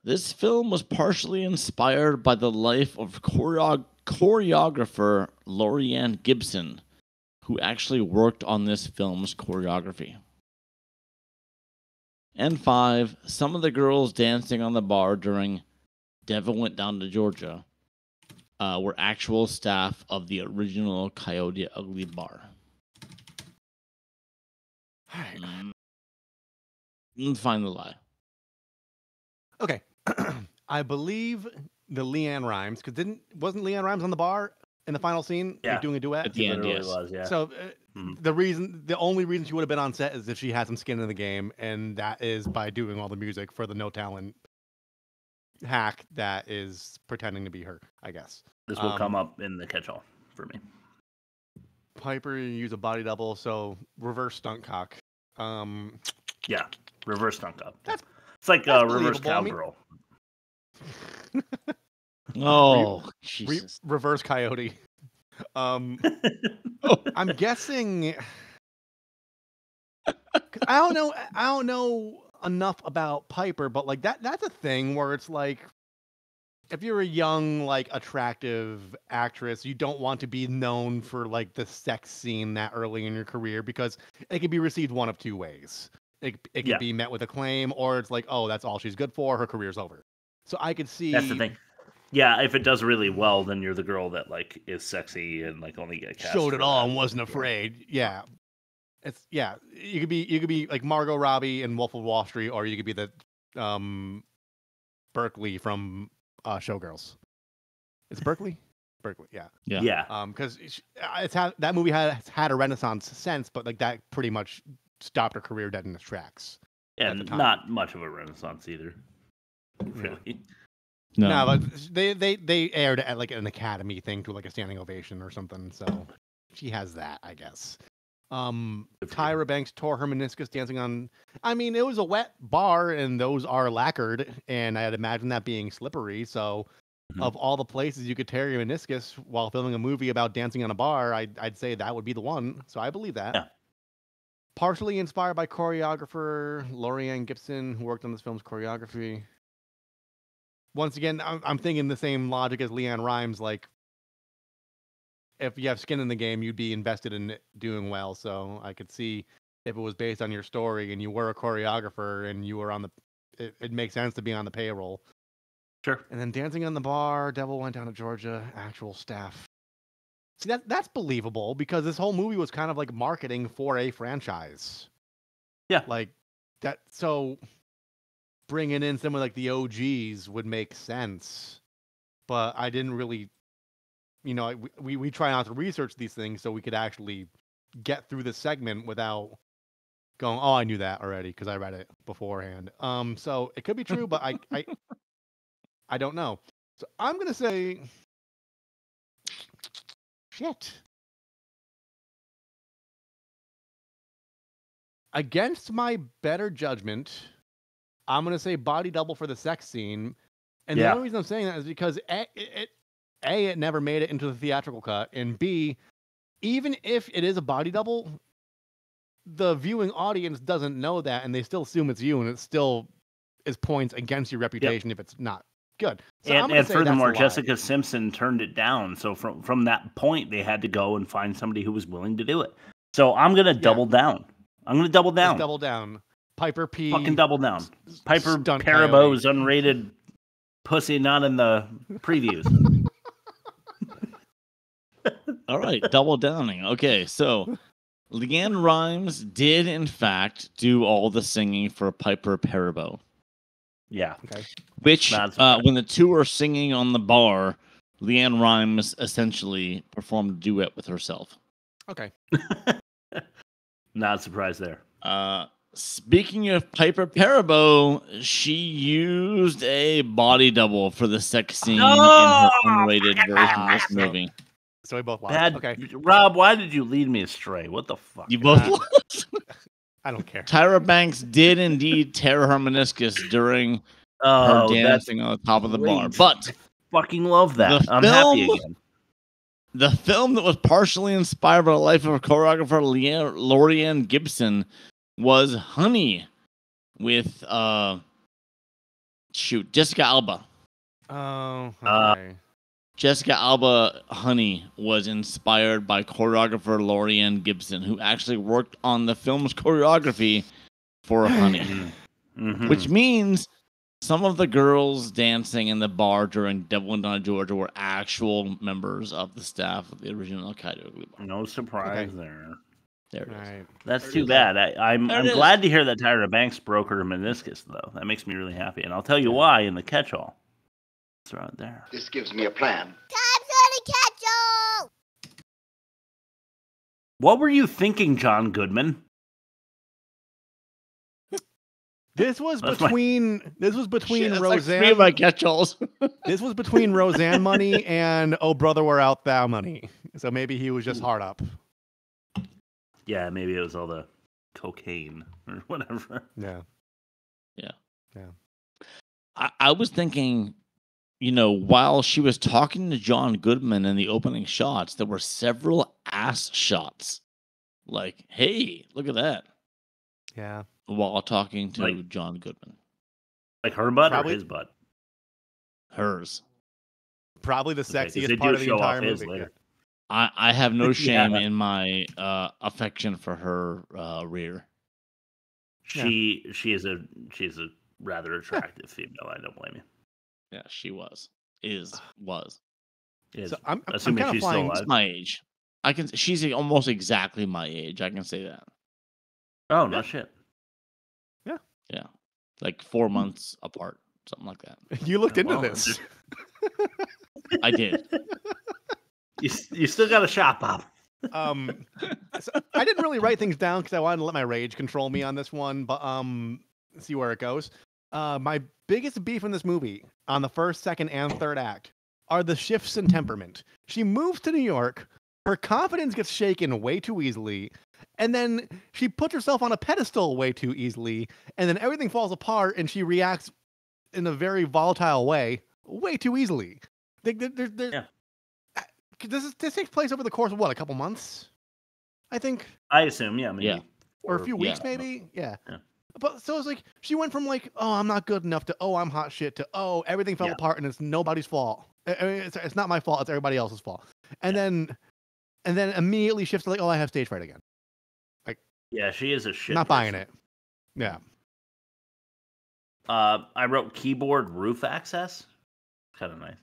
this film was partially inspired by the life of choreographer Lorianne Gibson, who actually worked on this film's choreography. And 5, some of the girls dancing on the bar during Devil Went Down to Georgia were actual staff of the original Coyote Ugly bar. Find the lie. Okay. I believe the Leanne Rimes, because wasn't Leanne Rimes on the bar in the final scene, like doing a duet? At the end, yes. Was, yeah. So the only reason she would have been on set is if she had some skin in the game, and that is by doing all the music for the no talent hack that is pretending to be her, I guess. This will come up in the catch-all for me. Piper use a body double, so reverse stunt cock. Yeah, reverse stunt cock. It's like reverse cowgirl. Oh, Jesus. Reverse coyote. I'm guessing. I don't know enough about Piper, but like that's a thing where it's like, if you're a young, like, attractive actress, you don't want to be known for like the sex scene that early in your career, because it could be received one of 2 ways. It could be met with acclaim, or it's like, oh, that's all she's good for. Her career's over. So I could see. That's the thing. Yeah, if it does really well, then you're the girl that like is sexy and like only get cast. Showed it all and wasn't afraid. Yeah, You could be like Margot Robbie in Wolf of Wall Street, or you could be the Berkeley from Showgirls. It's Berkeley. Berkeley, yeah. Because that movie has had a renaissance since, but like that pretty much stopped her career dead in its tracks. And not much of a renaissance either. Really. No, but they aired at like an Academy thing to like a standing ovation or something. So she has that, I guess. Tyra Banks tore her meniscus dancing on. I mean, it was a wet bar, and those are lacquered, and I'd imagine that being slippery. So, of all the places you could tear your meniscus while filming a movie about dancing on a bar, I'd say that would be the one. So I believe that. Yeah. Partially inspired by choreographer Lorianne Gibson, who worked on this film's choreography. Once again, I'm thinking the same logic as Leanne Rimes. Like, if you have skin in the game, you'd be invested in it doing well. So I could see if it was based on your story and you were a choreographer and you were on it makes sense to be on the payroll. Sure. And then dancing on the bar, Devil Went Down to Georgia, actual staff. See, that's believable, because this whole movie was kind of like marketing for a franchise. Yeah. Like that. So bringing in someone like the OGs would make sense, but I didn't really, we try not to research these things so we could actually get through this segment without going, oh, I knew that already because I read it beforehand. So it could be true, but I don't know. So I'm gonna say, shit. Against my better judgment, I'm going to say body double for the sex scene. And the only reason I'm saying that is because it never made it into the theatrical cut. And B, even if it is a body double, the viewing audience doesn't know that, and they still assume it's you, and it still is points against your reputation if it's not good. So and furthermore, Jessica Simpson turned it down. So from that point, they had to go and find somebody who was willing to do it. So I'm going to double down. I'm going to double down. Just double down. Piper P. Fucking double down. Piper Parabo's unrated pussy not in the previews. All right, double downing. Okay, so Leanne Rimes did, in fact, do all the singing for Piper Perabo. Yeah. Okay. Which, when the two are singing on the bar, Leanne Rimes essentially performed a duet with herself. Okay. Not surprised there. Speaking of Piper Perabo, she used a body double for the sex scene in her unrated version of this movie. So we both lost. Bad. Okay. Rob, why did you lead me astray? What the fuck? You both lost. I don't care. Tyra Banks did indeed tear her meniscus during her dancing on the top of the bar. But fucking love that. I'm happy again. The film that was partially inspired by the life of choreographer Lorianne Gibson was Honey with Jessica Alba. Oh, okay. Jessica Alba Honey was inspired by choreographer Lorianne Gibson, who actually worked on the film's choreography for Honey. Which means some of the girls dancing in the bar during Devil in Donna, Georgia were actual members of the staff of the original Coyote Ugly bar. No surprise there. There it is. That's too bad. I'm glad to hear that Tyra Banks broke her meniscus, though. That makes me really happy. And I'll tell you why in the catch-all. It's right there. This gives me a plan. Time for the catch-all! What were you thinking, John Goodman? This was between Roseanne. Three of my catch-alls. This was between Roseanne money and Oh Brother Where Art Thou money. So maybe he was just hard up. Yeah, maybe it was all the cocaine or whatever. Yeah. I was thinking, while she was talking to John Goodman in the opening shots, there were several ass shots. Like, hey, look at that. Yeah. While talking to John Goodman. Like her butt or his butt? Hers. Probably the sexiest part of the entire movie. Later. I have no shame in my affection for her rear. She is a rather attractive female. I don't blame you. Yeah, she was. Was. So I'm assuming kind of she's still It's alive. my age. She's almost exactly my age. I can say that. Oh, no shit. Yeah. Like 4 months apart. Something like that. You looked into this. I did. You still got a shot, Bob. So I didn't really write things down because I wanted to let my rage control me on this one, but see where it goes. My biggest beef in this movie on the first, second, and third act are the shifts in temperament. She moves to New York, her confidence gets shaken way too easily, and then she puts herself on a pedestal way too easily, and then everything falls apart, and she reacts in a very volatile way way too easily. This takes place over the course of what, a couple months? I think. I assume, yeah, maybe. Yeah. Or a few weeks, maybe. Yeah. But so it's like she went from like, oh, I'm not good enough to, oh, I'm hot shit to, oh, everything fell apart and it's nobody's fault. It's not my fault. It's everybody else's fault. And then immediately shifts to like, oh, I have stage fright again. Like, yeah, she is a shit. Not buying it. Yeah. I wrote keyboard roof access. Kind of nice.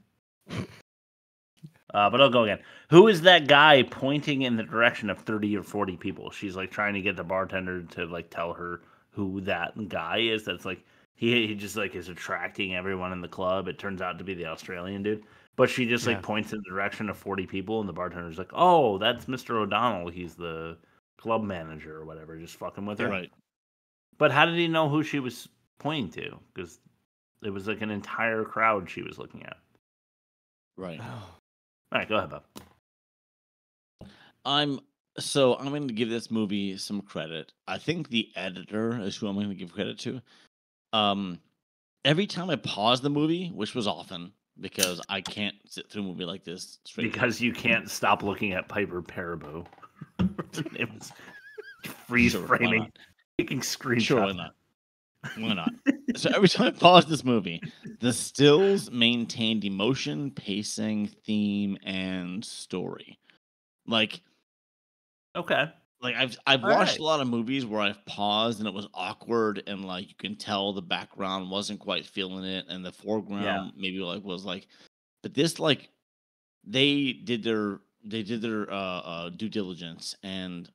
But I'll go again. Who is that guy pointing in the direction of 30 or 40 people? She's like trying to get the bartender to like tell her who that guy is. That's like he just like is attracting everyone in the club. It turns out to be the Australian dude. But she just like points in the direction of 40 people, and the bartender's like, "Oh, that's Mr. O'Donnell. He's the club manager or whatever." Just fucking with her. Right. But how did he know who she was pointing to? Because it was like an entire crowd she was looking at. Right. All right, go ahead, Bob. I'm going to give this movie some credit. I think the editor is who I'm going to give credit to. Every time I pause the movie, which was often because I can't sit through a movie like this straight. Because you can't stop looking at Piper Perabo. It was freeze framing, taking screenshots. Sure, why not? Why not? So every time I pause this movie, the stills maintained emotion, pacing, theme, and story. Like, okay. Like I've watched a lot of movies where I've paused and it was awkward and like you can tell the background wasn't quite feeling it and the foreground maybe like was like, but this like they did their due diligence and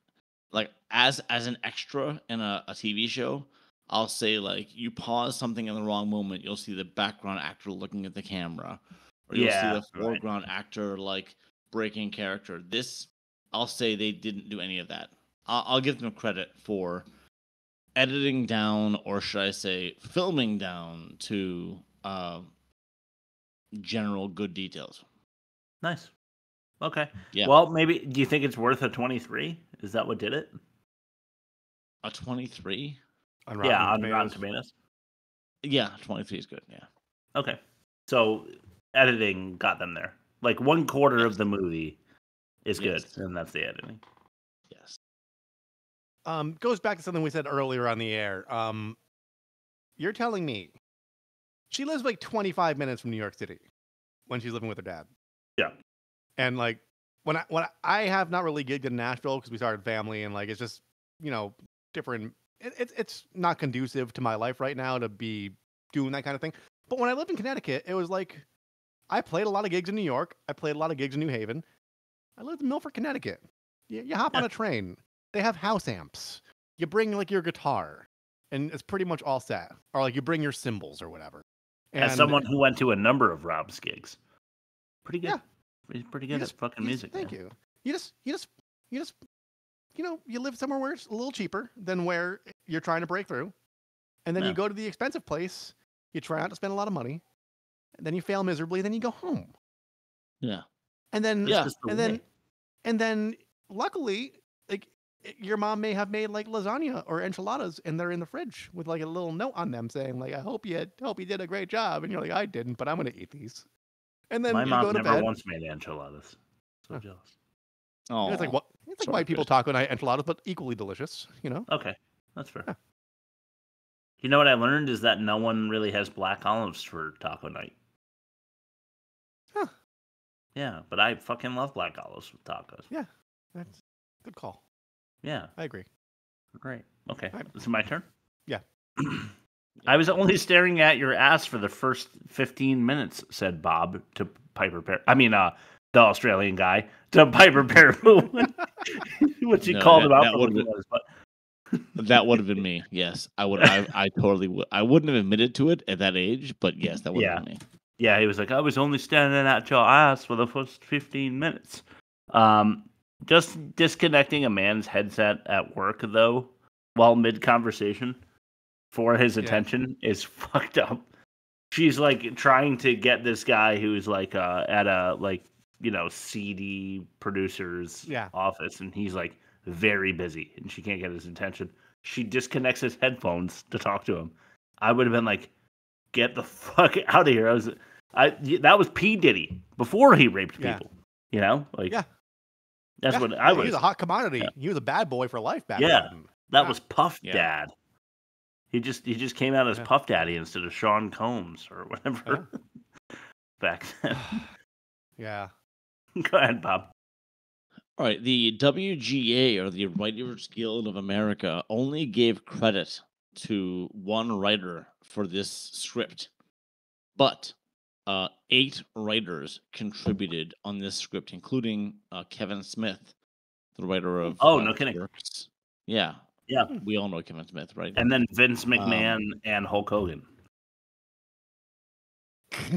like as an extra in a TV show, I'll say like you pause something in the wrong moment, you'll see the background actor looking at the camera, or you'll see the foreground actor like breaking character. This, I'll say they didn't do any of that. I'll give them credit for editing down, or should I say, filming down to general good details. Nice. Okay. Yeah. Well, maybe. Do you think it's worth a 23? Is that what did it? A 23? On Rotten Tomatoes. Yeah, 23 is good. Yeah. Okay. So editing got them there. Like 1/4 of the movie is good, and that's the editing. Yes. Goes back to something we said earlier on the air. You're telling me she lives like 25 minutes from New York City when she's living with her dad. Yeah. And like when I have not really gigged in Nashville because we started family, and like it's just, you know, different. It's not conducive to my life right now to be doing that kind of thing. But when I lived in Connecticut, it was like I played a lot of gigs in New York. I played a lot of gigs in New Haven. I lived in Milford, Connecticut. You hop on a train. They have house amps. You bring like your guitar, and it's pretty much all set. Or like you bring your cymbals or whatever. As someone who went to a number of Rob's gigs, pretty good. Yeah. He's pretty good at fucking music. Thank you. You just, you know, you live somewhere where it's a little cheaper than where you're trying to break through. And then you go to the expensive place, you try not to spend a lot of money, and then you fail miserably, then you go home. Yeah. And then, and then luckily, like your mom may have made like lasagna or enchiladas, and they're in the fridge with like a little note on them saying like, I hope you did a great job. And you're like, I didn't, but I'm going to eat these. And then my you mom go to never bed. once made enchiladas. So jealous. Oh, it's like what? It's like white people taco night enchiladas, but equally delicious. You know? Okay, that's fair. Yeah. You know what I learned is that no one really has black olives for taco night. Huh. Yeah, but I fucking love black olives with tacos. Yeah, that's a good call. Yeah, I agree. Great. Okay, is it my turn? Yeah. I was only staring at your ass for the first 15 minutes, said Bob to Piper Pear. I mean, the Australian guy to Piper Pearaboo. What she called him out for. That would have been me. Yes, I would. I totally would. I wouldn't have admitted to it at that age, but yes, that would have been me. Yeah, he was like, I was only staring at your ass for the first 15 minutes. Just disconnecting a man's headset at work, though, while mid-conversation for his attention is fucked up. She's like trying to get this guy who's like at a like, you know, CD producer's office, and he's like very busy, and she can't get his attention. She disconnects his headphones to talk to him. I would have been like, get the fuck out of here. That was P. Diddy before he raped people. You know, like that's what I was. He was a hot commodity. Yeah. He was a bad boy for life back then. That was Puff Dad. He just came out as Puff Daddy instead of Sean Combs or whatever back then. Yeah. Go ahead, Bob. All right. The WGA, or the Writers Guild of America, only gave credit to one writer for this script, but 8 writers contributed on this script, including Kevin Smith, the writer of no kidding. Works. Yeah. We all know Kevin Smith, right? And then Vince McMahon and Hulk Hogan.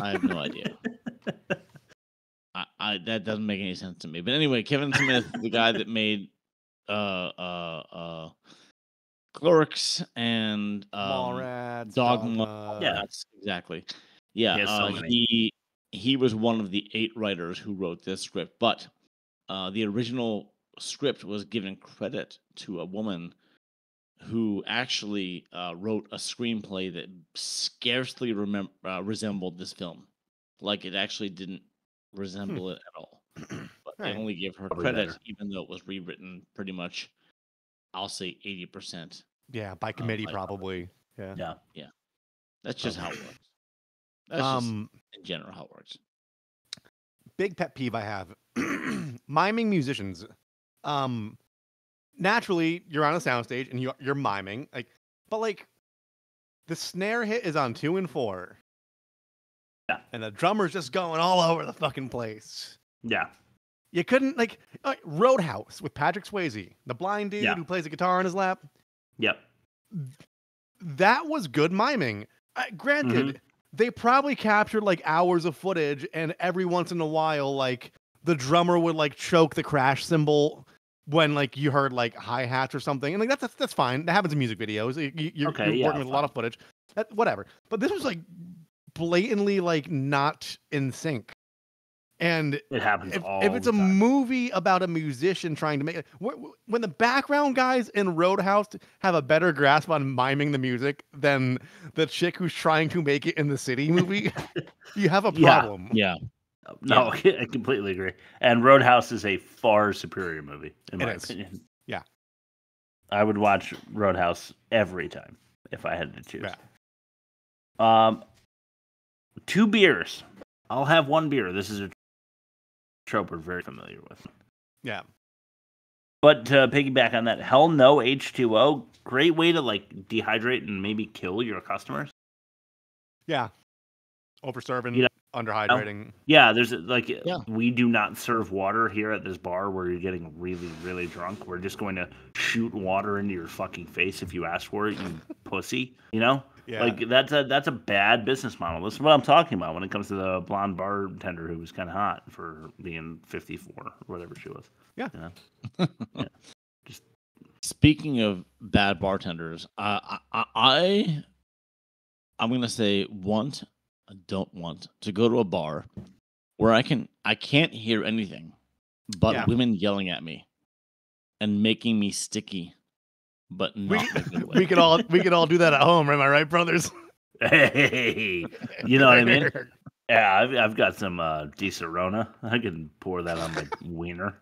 I have no idea. I that doesn't make any sense to me. But anyway, Kevin Smith, the guy that made Clerks and Mallrats, Dogma. Yeah, exactly. Yeah, he was one of the 8 writers who wrote this script, but the original script was given credit to a woman who actually wrote a screenplay that scarcely resembled this film. Like, it actually didn't resemble it at all. But they only gave her credit, even though it was rewritten pretty much, I'll say 80%. Yeah, by committee probably. Yeah. That's just how it works. That's just in general how it works. Big pet peeve I have. Miming musicians. Naturally, you're on a soundstage and you're miming, but the snare hit is on 2 and 4. Yeah. And the drummer's just going all over the fucking place. Yeah. You couldn't Roadhouse with Patrick Swayze, the blind dude Yeah. who plays a guitar on his lap. Yep. That was good miming. Granted, they probably captured like hours of footage, and every once in a while, like the drummer would like choke the crash cymbal when like you heard like hi-hats or something, and like that's fine. That happens in music videos. You're working with a lot of footage, whatever. But this was like blatantly like not in sync. And it happens all if it's the a time. movie about a musician trying to make it, when the background guys in Roadhouse have a better grasp on miming the music than the chick who's trying to make it in the city movie, you have a problem. Yeah. No, I completely agree. And Roadhouse is a far superior movie, in my opinion. Yeah. I would watch Roadhouse every time if I had to choose. Yeah. 2 beers. I'll have 1 beer. This is a trope we're very familiar with. Yeah. But to piggyback on that, hell no H2O. Great way to like dehydrate and maybe kill your customers. Yeah. Over-serving, underhydrating. Yeah, there's we do not serve water here at this bar where you're getting really, really drunk. We're just going to shoot water into your fucking face if you ask for it, you pussy. You know? Yeah. Like that's a bad business model. This is what I'm talking about when it comes to the blonde bartender who was kind of hot for being 54 or whatever she was. Yeah. You know? Yeah. Just speaking of bad bartenders, I'm gonna say don't want to go to a bar where I can't hear anything but women yelling at me and making me sticky. But not we could all do that at home, am I right, brothers? Hey, you know what I mean? Yeah, I've got some Di-Serona. I can pour that on my wiener.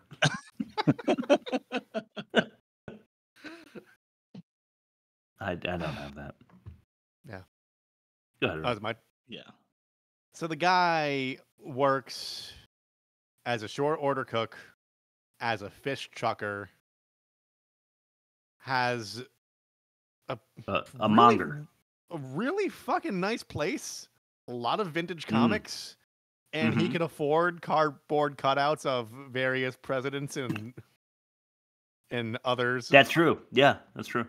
I don't have that. Yeah. Go ahead. That was my yeah. So the guy works as a short order cook, as a fish trucker, has a monger. A really fucking nice place. A lot of vintage comics. And he can afford cardboard cutouts of various presidents and others. That's true. Yeah, that's true.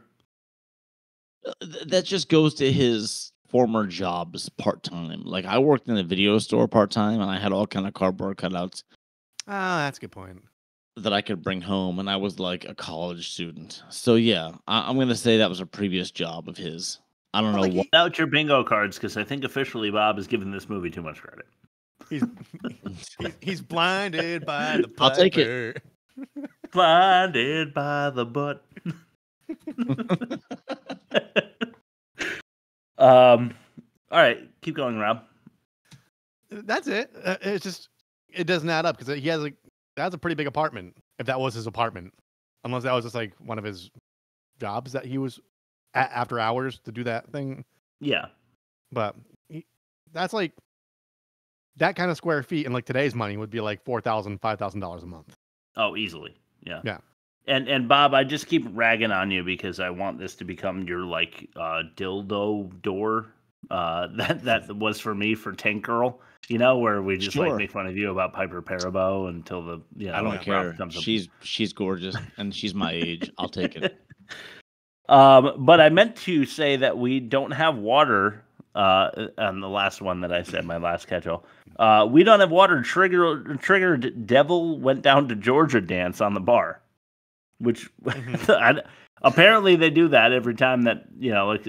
That just goes to his former jobs part-time. Like I worked in a video store part-time and I had all kind of cardboard cutouts. Ah, that's a good point. That I could bring home, and I was like a college student. So yeah, I'm gonna say that was a previous job of his. I don't know what. Out your bingo cards, because I think officially Bob is giving this movie too much credit. He's blinded by the piper. I'll take it. Blinded by the butt. All right, keep going, Rob. That's it. It's just it doesn't add up because he has that's a pretty big apartment. If that was his apartment, unless that was just like one of his jobs that he was at after hours to do that thing. Yeah, but that's like that kind of square feet in like today's money would be like $4,000, $5,000 a month. Oh, easily. Yeah. Yeah. And Bob, I just keep ragging on you because I want this to become your like dildo door. That was for me for Tank Girl, you know, where we just like make fun of you about Piper Parabo until the I don't care. She's gorgeous and she's my age. I'll take it. But I meant to say that we don't have water. On the last one that I said, my last catch-all, we don't have water. Triggered Devil Went Down to Georgia dance on the bar, which apparently they do that every time that like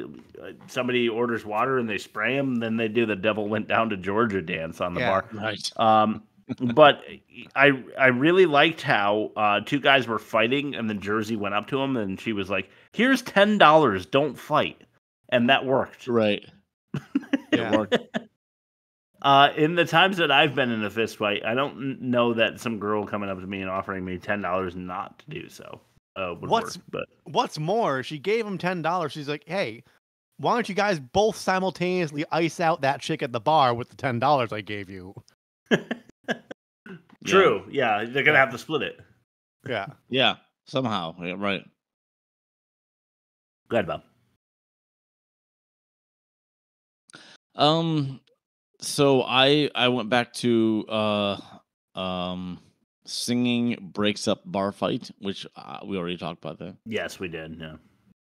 somebody orders water and they spray them, then they do the Devil Went Down to Georgia dance on the bar. Right. But I really liked how 2 guys were fighting and then Jersey went up to him and she was like, "Here's $10, don't fight," and that worked. Right. It worked. In the times that I've been in a fist fight, I don't know that some girl coming up to me and offering me $10 not to do so would work. But what's more, she gave him $10. She's like, "Hey, why don't you guys both simultaneously ice out that chick at the bar with the $10 I gave you?" True. Yeah, they're gonna have to split it. Yeah. Yeah. Somehow. Yeah, right. Go ahead, Bob. So I went back to Singing breaks up bar fight, which we already talked about that. Yes, we did. Yeah.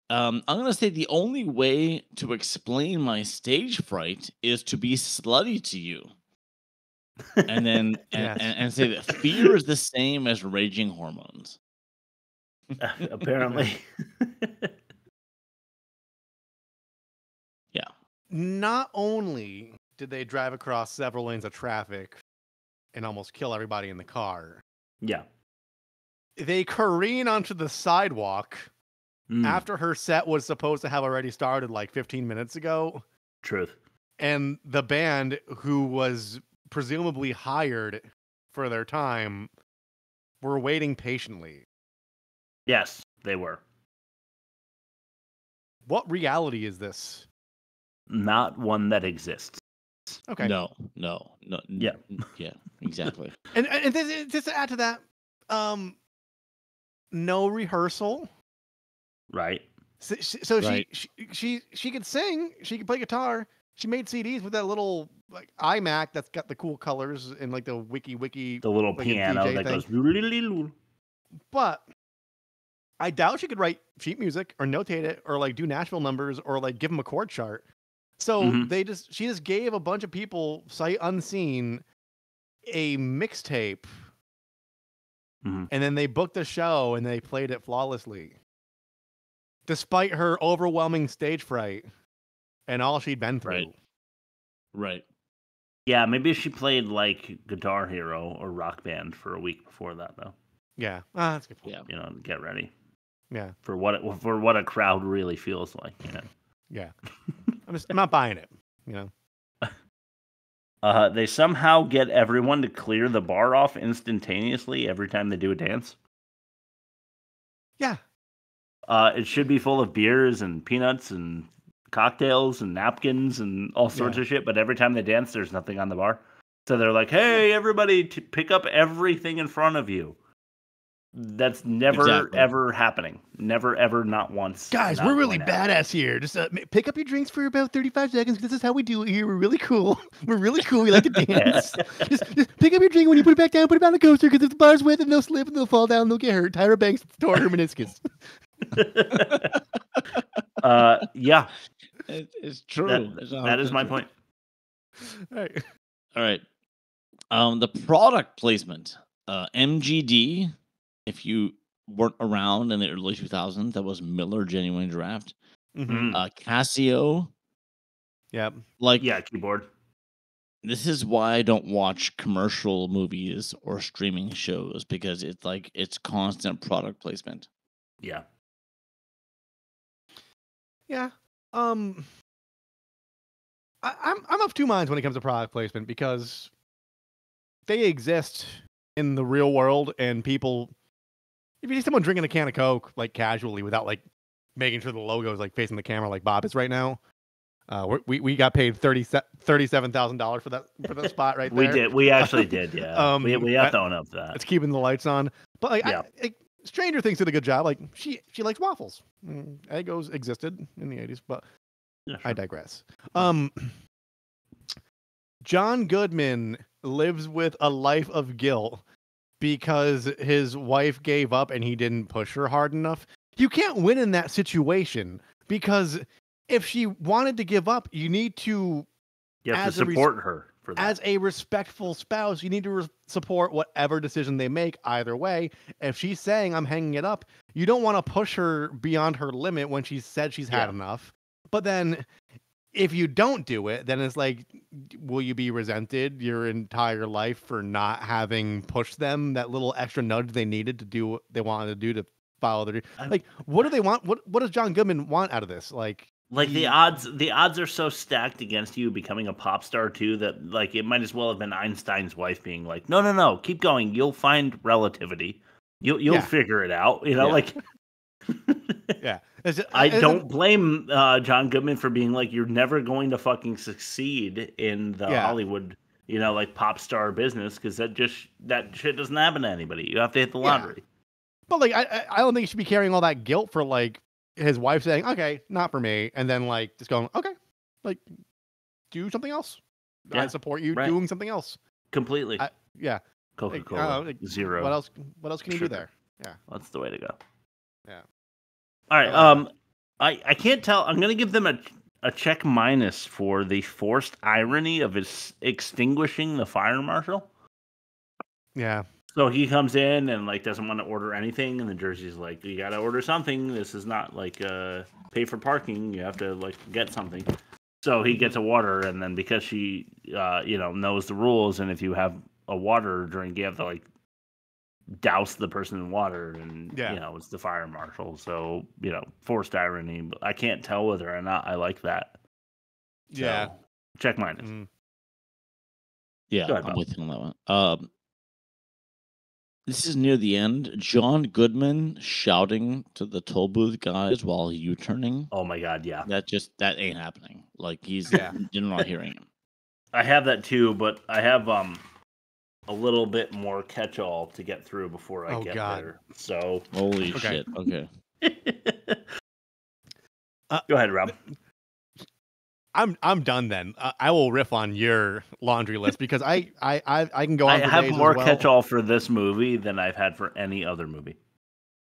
I'm gonna say the only way to explain my stage fright is to be slutty to you, and then and say that fear is the same as raging hormones. Apparently. Yeah. Not only did they drive across several lanes of traffic and almost kill everybody in the car. Yeah. They careen onto the sidewalk after her set was supposed to have already started like 15 minutes ago. Truth. And the band, who was presumably hired for their time, were waiting patiently. Yes, they were. What reality is this? Not one that exists. Okay. No. Yeah. Yeah, exactly. And just to add to that, no rehearsal. Right. So Right. she could sing, she could play guitar. She made CDs with that little like iMac that's got the cool colors and like the wiki the little like, piano DJ that thing. But I doubt she could write sheet music or notate it or like do Nashville numbers or like give them a chord chart. So she just gave a bunch of people sight unseen a mixtape, and then they booked the show and they played it flawlessly, despite her overwhelming stage fright and all she'd been through. Right. Yeah, maybe she played like Guitar Hero or Rock Band for a week before that, though. Yeah, that's a good point. Yeah. You know, to get ready. Yeah. For what a crowd really feels like. You know. Yeah. I'm not buying it. You know. They somehow get everyone to clear the bar off instantaneously every time they do a dance. Yeah. It should be full of beers and peanuts and cocktails and napkins and all sorts of shit, but every time they dance, there's nothing on the bar. So they're like, hey, everybody, pick up everything in front of you. That's never, ever happening. Never, ever, not once. Guys, we're really badass here. Just pick up your drinks for about 35 seconds. This is how we do it here. We're really cool. We're really cool. We like to dance. just pick up your drink. When you put it back down, put it on the coaster, because if the bar's wet, then they'll slip and they'll fall down and they'll get hurt. Tyra Banks tore her meniscus. Yeah. It's true. That is my point. All right. The product placement. MGD, if you weren't around in the early 2000s, that was Miller Genuine Draft. Casio. Yep. Keyboard. This is why I don't watch commercial movies or streaming shows, because it's constant product placement. Yeah. Yeah. I'm of two minds when it comes to product placement, because they exist in the real world, and people, if you see someone drinking a can of Coke like casually without like making sure the logo is like facing the camera like Bob is right now, we got paid $37,000 for that spot right there. We actually did. Yeah. We have to own up to that. It's keeping the lights on, but like Stranger Things did a good job. Like she likes waffles. Eggos existed in the 80s, but I digress. John Goodman lives with a life of guilt because his wife gave up and he didn't push her hard enough. You can't win in that situation, because if she wanted to give up, you need to support her for that. As a respectful spouse, you need to support whatever decision they make either way. If she's saying I'm hanging it up, you don't want to push her beyond her limit when she said she's had enough. But then if you don't do it, then it's like, will you be resented your entire life for not having pushed them that little extra nudge they needed to do what they wanted to do to follow their like? What do they want? What does John Goodman want out of this? Like the odds are so stacked against you becoming a pop star too, that like it might as well have been Einstein's wife being like, no, keep going. You'll find relativity. You'll figure it out. You know, like. Yeah. I don't blame John Goodman for being like, you're never going to fucking succeed in the Hollywood, like pop star business, because that shit doesn't happen to anybody. You have to hit the lottery. But like, I don't think he should be carrying all that guilt for like his wife saying, okay, not for me, and then like just going, okay, like do something else. I support you doing something else. Completely. Coca-Cola Zero. What else? What else can you do there? Yeah, that's the way to go. Yeah. All right. I can't tell. I'm gonna give them a check minus for the forced irony of his extinguishing the fire marshal. Yeah. So he comes in and like doesn't want to order anything, and the Jersey's like, "You gotta order something. This is not like pay for parking. You have to like get something." So he gets a water, and then because she knows the rules, and if you have a water drink, you have to like douse the person in water, and it's the fire marshal. So forced irony. But I can't tell whether or not I like that. Yeah. So, check minus. Yeah, Go ahead, I'm Bob. with you on that one. This is near the end. John Goodman shouting to the toll booth guys while U-turning. Oh my God, yeah. That ain't happening. Like you're not hearing him. I have that too, but I have a little bit more catch-all to get through before I get there. So holy shit. Okay. Go ahead, Rob. I'm done then. I will riff on your laundry list because I can go on. I for have days more as well. catch-all for this movie than I've had for any other movie.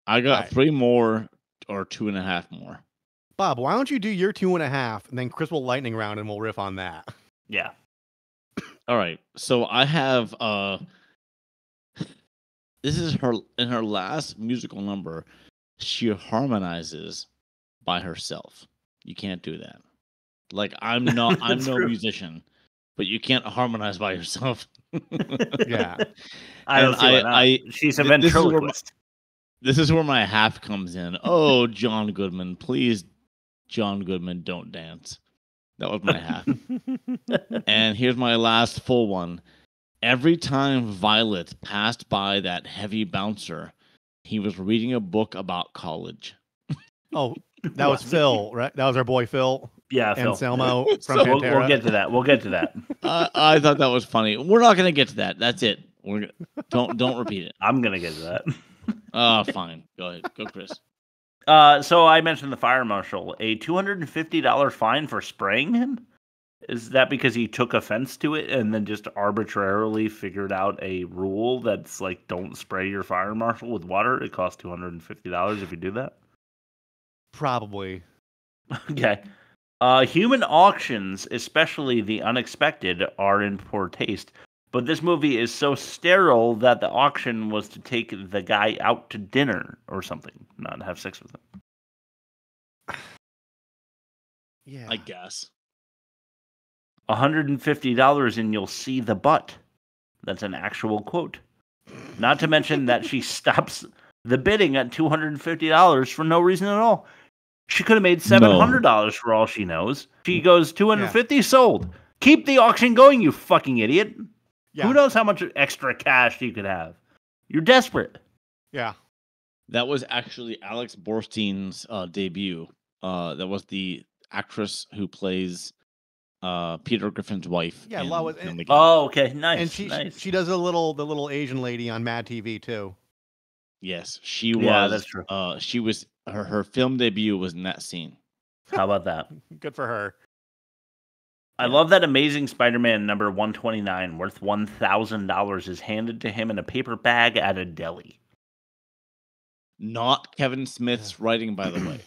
I got 3 more or 2.5 more. Bob, why don't you do your 2.5 and then Chris will lightning round and we'll riff on that. Yeah. All right. So I have this is in her last musical number. She harmonizes by herself. You can't do that. Like I'm no musician, but you can't harmonize by yourself. Yeah. I don't see why not. She's a ventriloquist. This is where my half comes in. Oh, John Goodman, please, John Goodman, don't dance. That was my half. And here's my last full one. Every time Violet passed by that heavy bouncer, he was reading a book about college. Oh, that was Phil, right? That was our boy Phil. Yeah, and Phil. Selmo from We'll Pantera. get to that. We'll get to that. I thought that was funny. We're not going to get to that. That's it. Don't repeat it. I'm going to get to that. Oh, fine. Go ahead. Go, Chris. So I mentioned the fire marshal. A $250 fine for spraying him? Is that because he took offense to it and then just arbitrarily figured out a rule that's like, don't spray your fire marshal with water? It costs $250 if you do that? Probably. Okay. Human auctions, especially the unexpected, are in poor taste. But this movie is so sterile that the auction was to take the guy out to dinner or something, not have sex with him. Yeah. I guess. $150 and you'll see the butt. That's an actual quote. Not to mention that she stops the bidding at $250 for no reason at all. She could have made $700 for all she knows. She goes, $250 sold. Keep the auction going, you fucking idiot. Yeah. Who knows how much extra cash you could have? You're desperate. Yeah. That was actually Alex Borstein's debut. That was the actress who plays Peter Griffin's wife. Yeah, Lois. Okay, nice. And she does the little Asian lady on Mad TV too. Yes, she was. Yeah, that's true. She was her film debut was in that scene. How about that? Good for her. I love that Amazing Spider-Man number 129, worth $1,000, is handed to him in a paper bag at a deli. Not Kevin Smith's writing, by the way.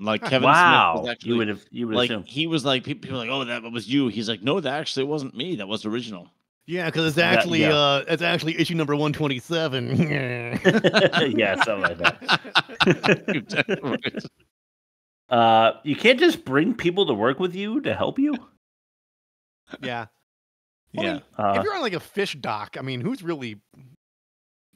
Like Kevin Wow. Smith was actually, you would like assume. he was like people were like, oh, that was you. He's like, no, that actually wasn't me. That was original. Yeah, because it's actually it's actually issue number 127. Yeah, something like that. You can't just bring people to work with you to help you. Yeah. Yeah. If you're on like a fish dock, I mean, who's really?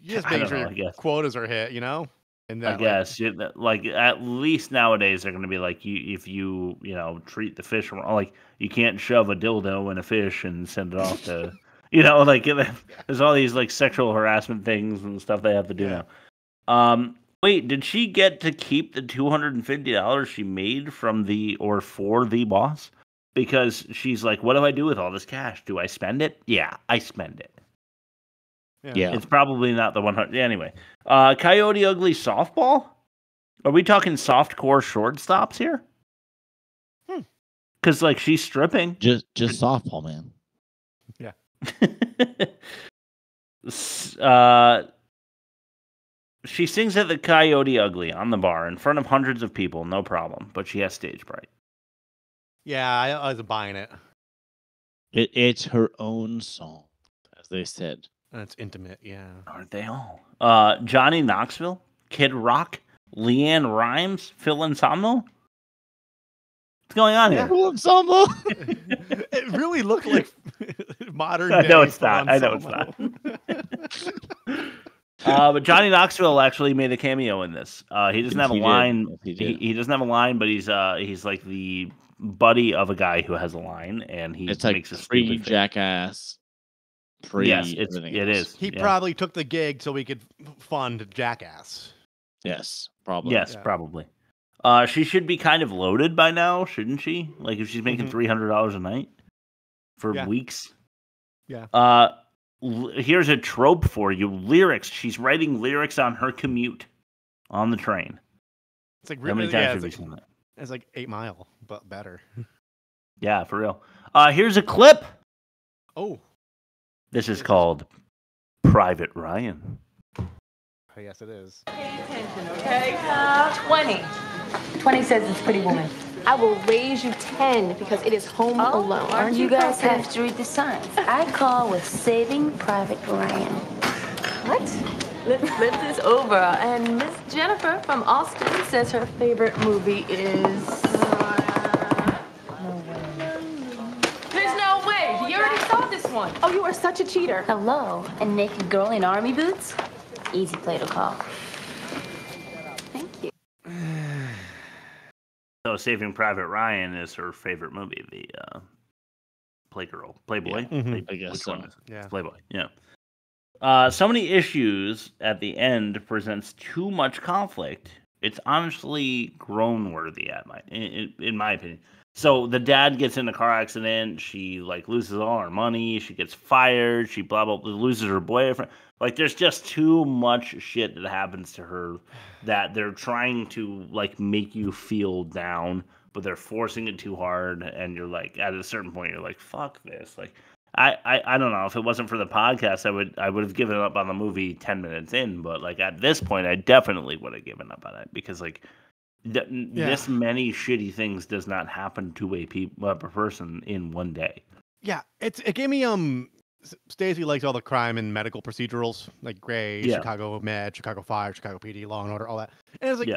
You just make sure your quotas are hit, you know. And that, I guess, like at least nowadays they're going to be like, if you treat the fish wrong, like you can't shove a dildo in a fish and send it off to, like there's all these like sexual harassment things and stuff they have to do now. Wait, did she get to keep the $250 she made from for the boss? Because she's like, what do I do with all this cash? Do I spend it? Yeah, I spend it. Yeah. It's probably not the 100. Anyway, Coyote Ugly softball? Are we talking softcore shortstops here? Because like she's stripping. Just softball, man. Yeah. She sings at the Coyote Ugly on the bar in front of hundreds of people, no problem. But she has stage fright. Yeah, I wasn't buying it. It's her own song, as they said. And it's intimate, yeah. Aren't they all? Johnny Knoxville, Kid Rock, Leanne Rimes, Phil Anselmo. What's going on here? Phil Anselmo. It really looked like modern day. I know it's Phil not. I know it's Anselmo. not. But Johnny Knoxville actually made a cameo in this. He doesn't have a line. He doesn't have a line, but he's like the buddy of a guy who has a line, and he It's like makes a free stupid Jackass. Yes, it is. He yeah. probably took the gig so he could fund Jackass. Yes, probably. Yes, probably. She should be kind of loaded by now, shouldn't she? Like if she's making $300 a night for weeks. Yeah. Here's a trope for you: lyrics. She's writing lyrics on her commute on the train. It's like how many times have you seen that? It's like 8 Mile, but better. Yeah, for real. Here's a clip. Oh. This is called Private Ryan. Oh, yes, it is. Pay attention, okay? 20. 20 says it's Pretty Woman. I will raise you 10 because it is Home Alone. Aren't you guys have to read the signs? I call with Saving Private Ryan. What? Let's flip this over. And Miss Jennifer from Austin says her favorite movie is... There's no way. You already saw this one. Oh, you are such a cheater. Hello, a naked girl in army boots? Easy play to call. Thank you. So Saving Private Ryan is her favorite movie, the Playboy. Yeah, I guess Which so. one is it? Yeah. It's Playboy. Yeah. So many issues at the end presents too much conflict. It's honestly groan-worthy in my opinion. So the dad gets in a car accident. She loses all her money. She gets fired. She loses her boyfriend. There's just too much shit that happens to her that they're trying to make you feel down, but they're forcing it too hard. And you're at a certain point, you're like, fuck this. I don't know. If it wasn't for the podcast, I would have given up on the movie 10 minutes in. But at this point, I definitely would have given up on it because this many shitty things does not happen to a person in one day. Yeah, it gave me Stacey likes all the crime and medical procedurals like Grey, Chicago Med, Chicago Fire, Chicago PD, Law and Order, all that. And it's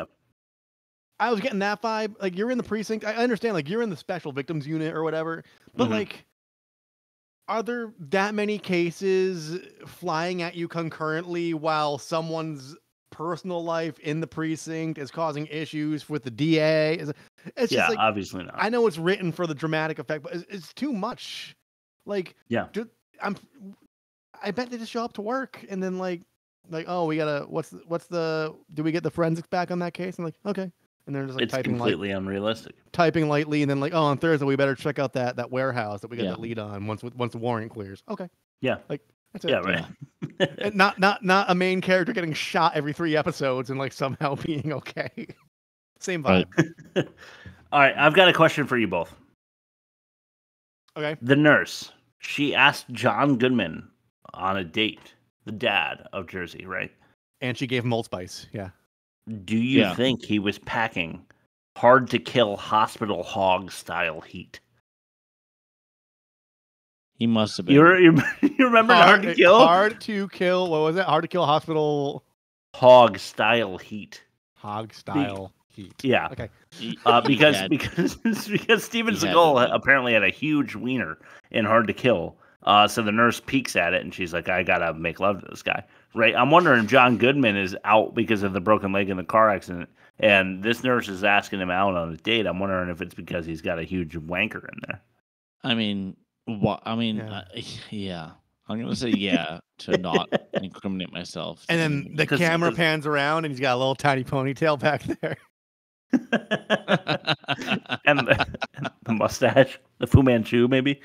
I was getting that vibe. You're in the precinct. I understand. You're in the special victims unit or whatever. But are there that many cases flying at you concurrently while someone's personal life in the precinct is causing issues with the DA? It's just obviously not. I know it's written for the dramatic effect, but it's too much. I bet they just show up to work and then oh, we gotta do we get the forensics back on that case? And okay, and they're just it's typing completely unrealistic. Typing lightly, and then oh, on Thursday we better check out that warehouse that we got that lead on once the warrant clears. Okay, that's it. Yeah, right. And not a main character getting shot every 3 episodes and somehow being okay. Same vibe. Right. All right, I've got a question for you both. Okay. The nurse. She asked John Goodman on a date, the dad of Jersey, right? And she gave him Old Spice, yeah. Do you think he was packing hard-to-kill hospital hog-style heat? He must have been. You remember Hard to Kill? Hard to Kill, what was it? Hard to Kill Hospital... Hog-style heat. Hog-style heat. Yeah. Okay. Because Steven Seagal apparently had a huge wiener in Hard to Kill. So the nurse peeks at it and she's like, I gotta make love to this guy. Right? I'm wondering if John Goodman is out because of the broken leg in the car accident and this nurse is asking him out on a date. I'm wondering if it's because he's got a huge wanker in there. I mean, yeah. I'm gonna say to not incriminate myself. And then the camera pans around and he's got a little tiny ponytail back there. and the mustache, the Fu Manchu, maybe.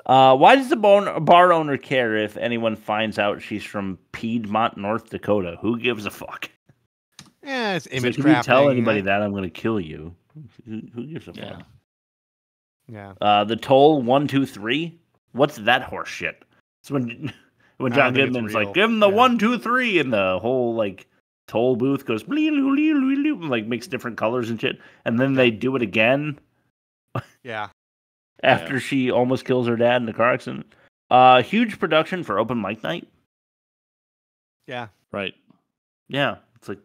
Why does the bar owner care if anyone finds out she's from Piedmont, North Dakota? Who gives a fuck? Yeah, it's image crafting. If you tell anybody that, I'm going to kill you. Who gives a fuck? Yeah. The toll 123. What's that horse shit? It's when I John don't think it's Goodman's real. like, give him the Yeah. 1, 2, 3, and the whole like toll booth goes like makes different colors and shit, and then they do it again Yeah. after she almost kills her dad in the car accident. Huge production for open mic night. Yeah. Right. Yeah, it's like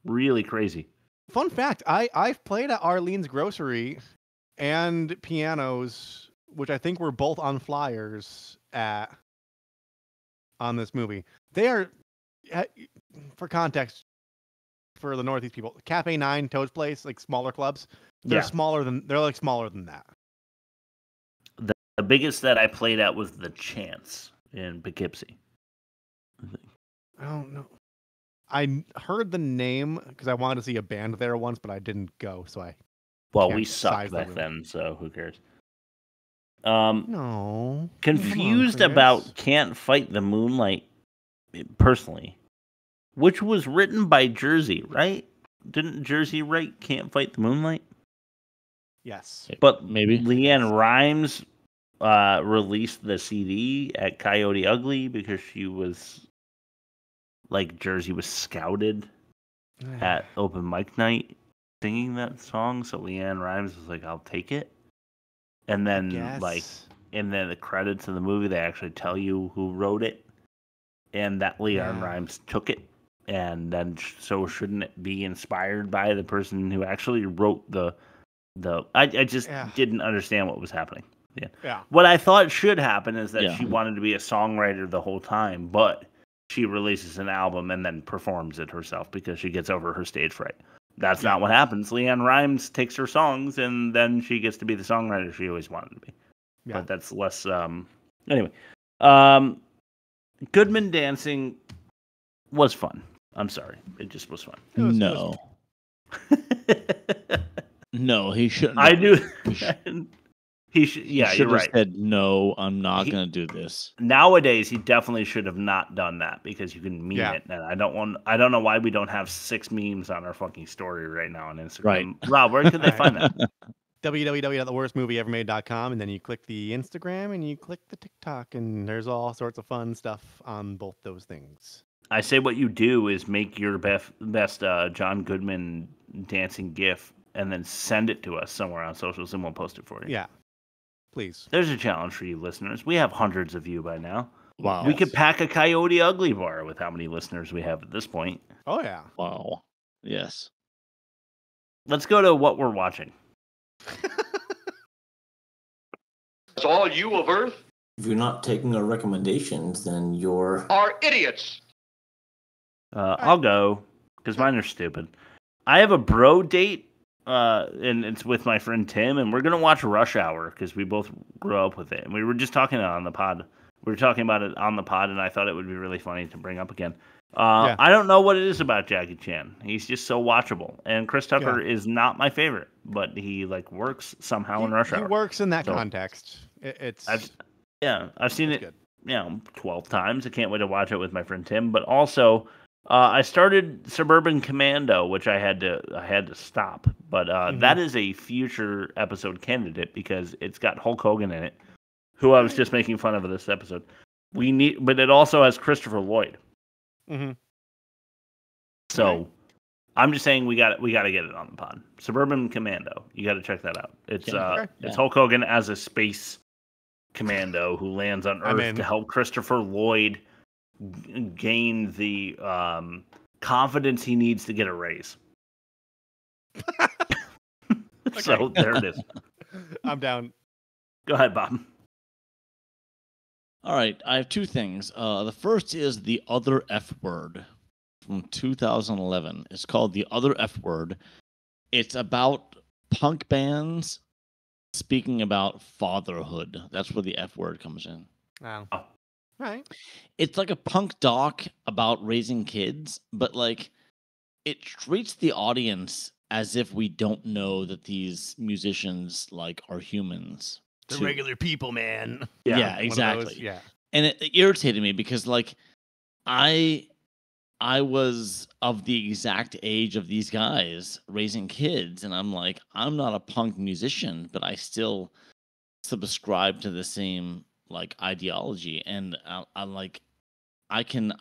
really crazy. Fun fact, I've played at Arlene's Grocery and Pianos, which I think were both on flyers on this movie. They are, for context, for the Northeast people, Cafe 9, Toad's Place, like smaller clubs, they're smaller than that. The biggest that I played at was the Chance in Poughkeepsie. I don't know. I heard the name because I wanted to see a band there once, but I didn't go, so I. Well, can't we size sucked the back room. then, so who cares? No. Confused Come on, about Can't Fight the Moonlight, personally. Which was written by Jersey, right? Didn't Jersey write Can't Fight the Moonlight? Yes. But maybe Leanne Rimes released the CD at Coyote Ugly because she was like Jersey was scouted at open mic night singing that song, so Leanne Rimes was like, I'll take it. And then in the credits of the movie they actually tell you who wrote it, and that Leanne Rimes took it. And then so shouldn't it be inspired by the person who actually wrote the I just didn't understand what was happening. Yeah. What I thought should happen is that she wanted to be a songwriter the whole time, but she releases an album and then performs it herself because she gets over her stage fright. That's not what happens. Leanne Rimes takes her songs and then she gets to be the songwriter she always wanted to be. Yeah. But that's less anyway. Goodman dancing was fun. I'm sorry. It just was fun. No. No, he shouldn't. I knew. He should you're have right. Said no. I'm not going to do this. Nowadays, he definitely should have not done that because you can meme it, and I don't know why we don't have 6 memes on our fucking story right now on Instagram. Right. Rob, where could they find that? www.theworstmovieevermade.com, and then you click the Instagram and you click the TikTok, and there's all sorts of fun stuff on both those things. I say what you do is make your best John Goodman dancing GIF and then send it to us somewhere on socials, and we'll post it for you. Yeah. Please. There's a challenge for you listeners. We have hundreds of you by now. Wow. We could pack a Coyote Ugly bar with how many listeners we have at this point. Oh, yeah. Wow. Yes. Let's go to what we're watching. It's all you of Earth If you're not taking our recommendations, then you're... are idiots. I'll go, because mine are stupid. I have a bro date, and it's with my friend Tim, and we're going to watch Rush Hour, because we both grew up with it. And we were just talking on the pod. We were talking about it on the pod, and I thought it would be really funny to bring up again. I don't know what it is about Jackie Chan. He's just so watchable. And Chris Tucker is not my favorite, but he works somehow in Rush Hour. He works in that context. I've seen it 12 times. I can't wait to watch it with my friend Tim. But also, I started Suburban Commando, which I had to stop. But that is a future episode candidate because it's got Hulk Hogan in it, who I was just making fun of this episode. But it also has Christopher Lloyd. Mm-hmm. So I'm just saying we got to get it on the pod. Suburban Commando. You got to check that out. It's it's Hulk Hogan as a space commando who lands on Earth to help Christopher Lloyd gain the confidence he needs to get a raise. So there it is. I'm down. Go ahead, Bob. All right, I have 2 things. The first is The Other F Word from 2011. It's called The Other F Word. It's about punk bands speaking about fatherhood. That's where the F word comes in. Wow. Right. It's like a punk doc about raising kids, but it treats the audience as if we don't know that these musicians are humans. They're regular people, man. Yeah, exactly. Those, yeah. And it irritated me because I was of the exact age of these guys raising kids, and I'm I'm not a punk musician, but I still subscribe to the same like ideology, and I'm like, I can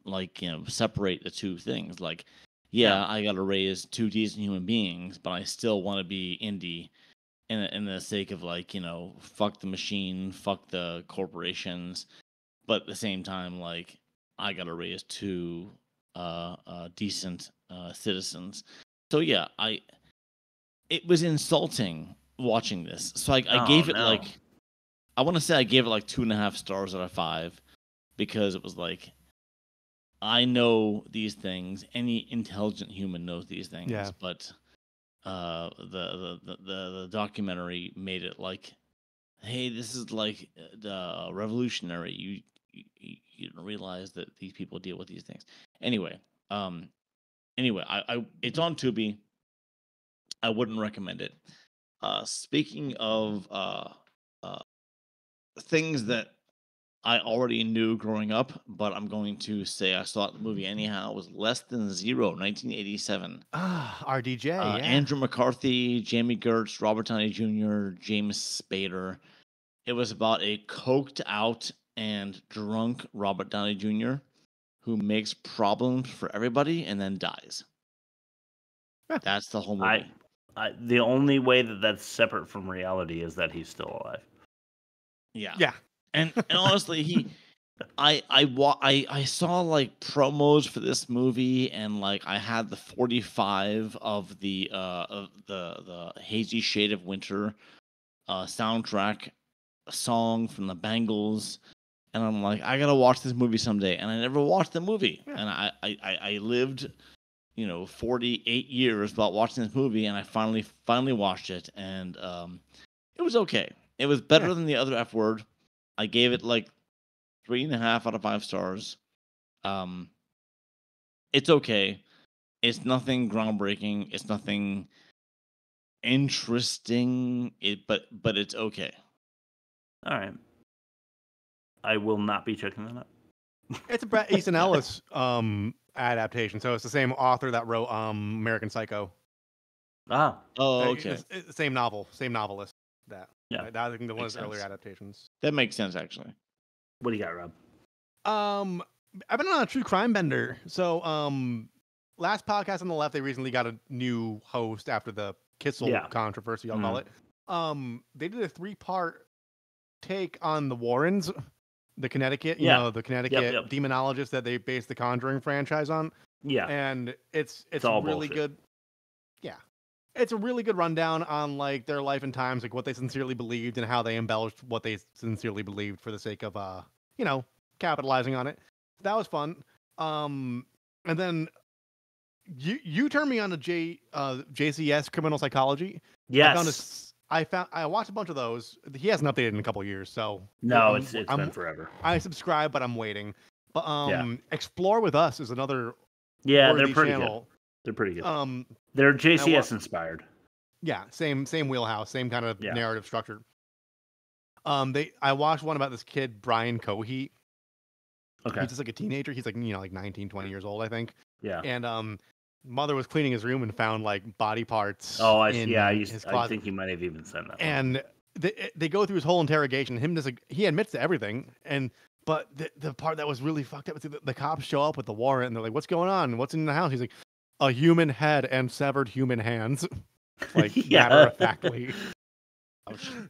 like separate the two things. Like, yeah, I got to raise two decent human beings, but I still want to be indie, in the sake of like fuck the machine, fuck the corporations, but at the same time like I got to raise two decent citizens. So yeah, it was insulting watching this. So I gave it like, I want to say I gave it like 2.5 stars out of 5, because it was like, I know these things. Any intelligent human knows these things. Yeah. But the documentary made it like, hey, this is like the revolutionary. You don't realize that these people deal with these things. Anyway, I it's on Tubi. I wouldn't recommend it. Speaking of things that I already knew growing up, but I'm going to say I saw the movie anyhow. It was Less Than Zero, 1987. RDJ, yeah. Andrew McCarthy, Jamie Gertz, Robert Downey Jr., James Spader. It was about a coked out and drunk Robert Downey Jr. who makes problems for everybody and then dies. That's the whole movie. The only way that that's separate from reality is that he's still alive. Yeah. Yeah. And honestly, I saw like promos for this movie, and like I had the 45 of the Hazy Shade of Winter soundtrack song from the Bangles, and I'm like, I gotta watch this movie someday, and I never watched the movie, and I lived 48 years without watching this movie, and I finally watched it, and it was okay. It was better than the other F Word. I gave it like 3.5 out of 5 stars. It's okay. It's nothing groundbreaking. It's nothing interesting. But it's okay. All right. I will not be checking that out. It's a Bret Easton Ellis adaptation, so it's the same author that wrote American Psycho. Oh, okay. It's the same novel, same novelist. Yeah, that I think the one of his earlier adaptations. That makes sense, actually. What do you got, Rob? I've been on a true crime bender. So, last podcast on the left, they recently got a new host after the Kissel controversy, I'll call it. They did a 3-part take on the Warrens, the Connecticut, the Connecticut demonologist that they based the Conjuring franchise on. Yeah, and it's all really bullshit. good. Yeah. It's a really good rundown on like their life and times, like what they sincerely believed and how they embellished what they sincerely believed for the sake of capitalizing on it. That was fun. And then you turned me on to JCS Criminal Psychology. Yes. I watched a bunch of those. He hasn't updated in a couple of years, so no, it's been forever. I subscribe, but I'm waiting. But Explore with Us is another they're pretty channel. good. They're pretty good. They're JCS inspired. Yeah, same wheelhouse, same kind of narrative structure. I watched one about this kid Brian Cohete. Okay. He's just like a teenager. He's like like 19, 20 years old, I think. Yeah. And mother was cleaning his room and found like body parts. Oh, I see. Yeah, his closet. I think you might have even said that. And they go through his whole interrogation. Him just like he admits to everything, but the part that was really fucked up is the cops show up with the warrant and they're like, "What's going on? What's in the house?" He's like, "A human head and severed human hands." Like matter of factly.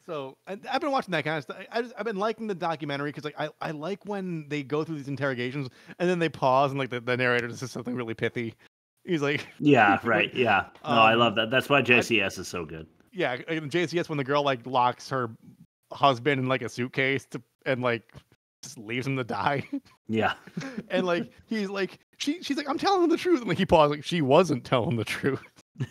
So I've been watching that kind of stuff. I've been liking the documentary because like I like when they go through these interrogations and then they pause and like the narrator says something really pithy. He's like, yeah, right, yeah. No, I love that. That's why JCS is so good. Yeah, JCS when the girl like locks her husband in like a suitcase and like just leaves him to die. Yeah. And like he's like she's like, I'm telling the truth, and like he paused like she wasn't telling the truth.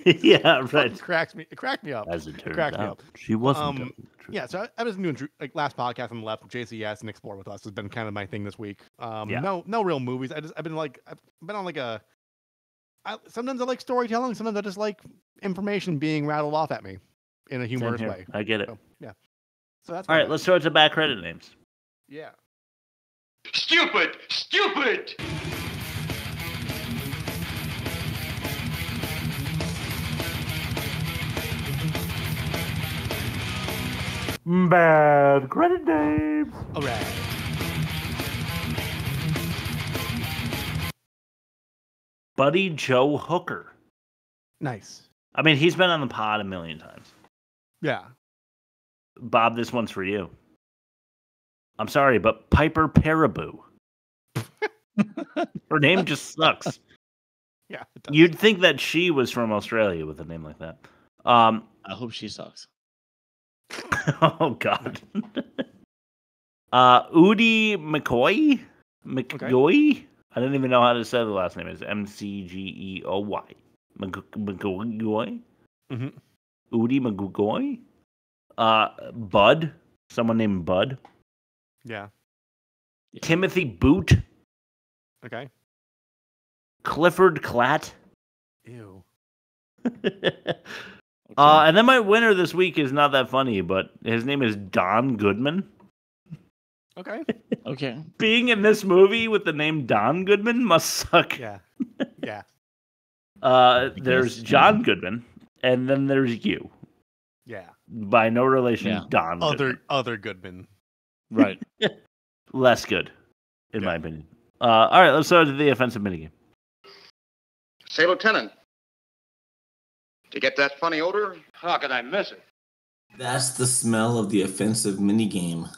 Yeah, right. It cracked me up. As it turned out, me up. She wasn't telling the truth. Yeah, so I was doing like last podcast on the left, JCS and Explore with Us has been kind of my thing this week. No real movies. I've been on like a sometimes I like storytelling, sometimes I just like information being rattled off at me in a humorous way. I get it. So, yeah. So that's all right. Let's throw it to back credit names. Yeah. Stupid! Stupid! Bad credit names. All right. Buddy Joe Hooker. Nice. I mean, he's been on the pod a million times. Yeah. Bob, this one's for you. I'm sorry, but Piper Paraboo. Her name just sucks. Yeah. You'd think that she was from Australia with a name like that. I hope she sucks. Oh, God. Udi McCoy? McGoy? I don't even know how to say the last name. It's McGeoy. McGoy? Mm-hmm. Udi McGoy? Bud? Someone named Bud? Yeah. Timothy Boot? Okay. Clifford Clatt? Ew. And then my winner this week is not that funny, but his name is Don Goodman. Okay. Okay. Being in this movie with the name Don Goodman must suck. Yeah. Yeah. There's John Goodman, and then there's you. Yeah. By no relation, Don Goodman. Other Goodman. Right. Less good, in my opinion. All right, let's start with the offensive minigame. Say, Lieutenant, to get that funny odor, how could I miss it? That's the smell of the offensive minigame.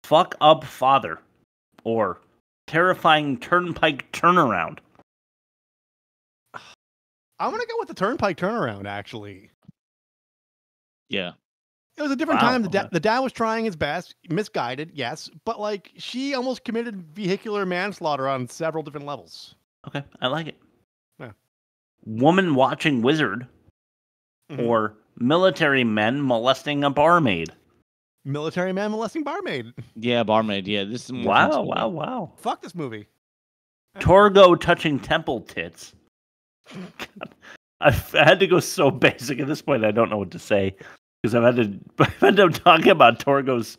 Fuck up father, or terrifying turnpike turnaround. I'm gonna go with the turnpike turnaround. Actually, yeah, it was a different Wow, time. okay. The dad was trying his best, misguided, yes, but like she almost committed vehicular manslaughter on several different levels. Okay, I like it. Yeah. Woman watching wizard, or military men molesting a barmaid. Military man molesting barmaid. Yeah, barmaid. Yeah, this is more Wow. Fuck this movie. Torgo touching temple tits. God. I've had to go so basic at this point. I don't know what to say because I've ended up talking about Torgo's,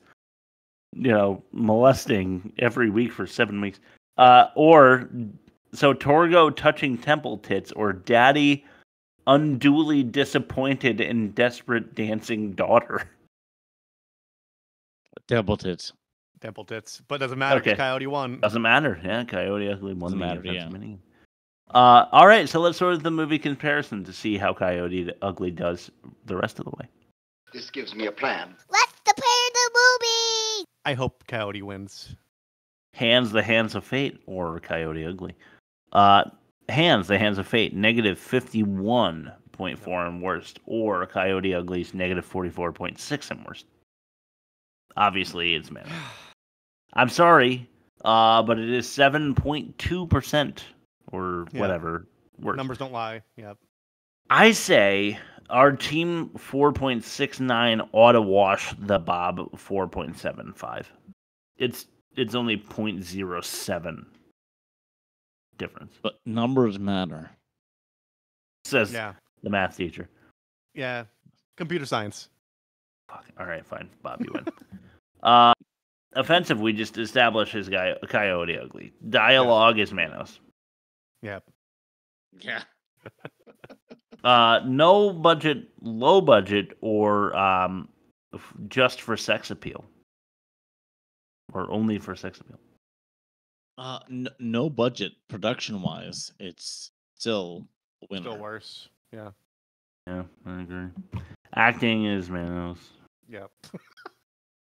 molesting every week for 7 weeks. So Torgo touching temple tits, or daddy unduly disappointed in desperate dancing daughter. Temple tits. Temple tits, but doesn't matter. 'Cause Coyote won. Doesn't matter. Yeah, Coyote Ugly won. Doesn't matter. Yeah. All right, so let's sort of the movie comparison to see how Coyote Ugly does the rest of the way. This gives me a plan. Let's compare the movie. I hope Coyote wins. Hands, the Hands of Fate, or Coyote Ugly. Hands, the Hands of Fate, negative 51.4 and worst, or Coyote Ugly's negative 44.6 and worst. Obviously, it's man. I'm sorry, but it is 7.2% or whatever. Worse. Numbers don't lie. Yep. I say our team 4.69 ought to wash the Bob 4.75. It's only 0.07 difference. But numbers matter. Says the math teacher. Yeah. Computer science. Fuck. All right, fine. Bob, you win. Offensive, we just established his guy Coyote Ugly. Dialogue is Manos. Yep. Yeah. No budget, low budget, or just for sex appeal, or only for sex appeal. No budget production wise. It's still a winner. Still worse. Yeah. Yeah, I agree. Acting is Manos. Yep.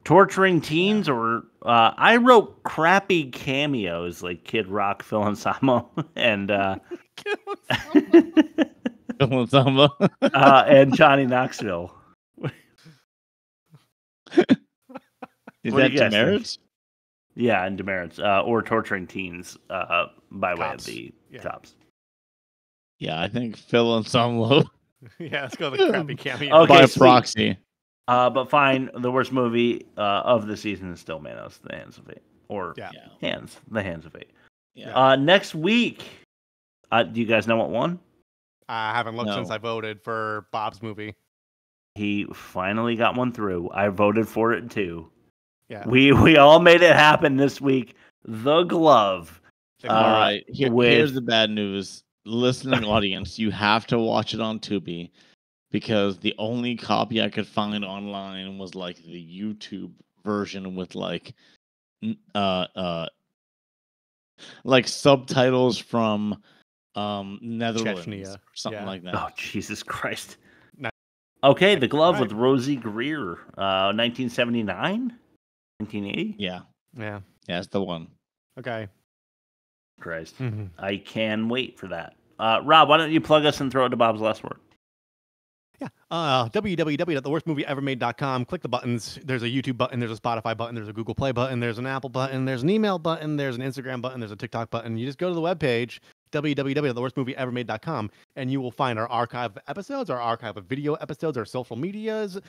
Torturing teens, or I wrote crappy cameos like Kid Rock, Phil Anselmo, and and Johnny Knoxville. Is that demerits? Yeah, and demerits, or torturing teens by way of the cops. Yeah, I think Phil Anselmo. Yeah, let's go with the crappy cameo. Okay, by sweet. proxy. But fine, the worst movie of the season is still Manos, The Hands of Fate. Or Hands, The Hands of Fate. Yeah. Next week, do you guys know what won? I haven't looked since I voted for Bob's movie. He finally got one through. I voted for it too. Yeah. We all made it happen this week. The Glove. All right, here's the bad news. Listening audience, you have to watch it on Tubi. because the only copy I could find online was like the YouTube version with like subtitles from Netherlands Chechnya. or something Yeah. like that. Oh, Jesus Christ. No. Okay, The Glove Right. with Rosie Greer, 1979? 1980? Yeah. Yeah. Yeah, that's the one. Okay. Christ. Mhm. I can wait for that. Rob, why don't you plug us and throw it to Bob's last word? Yeah. www.theworstmovieevermade.com. Click the buttons. There's a YouTube button. There's a Spotify button. There's a Google Play button. There's an Apple button. There's an email button. There's an Instagram button. There's a TikTok button. You just go to the webpage, www.theworstmovieevermade.com, and you will find our archive of episodes, our archive of video episodes, our social medias,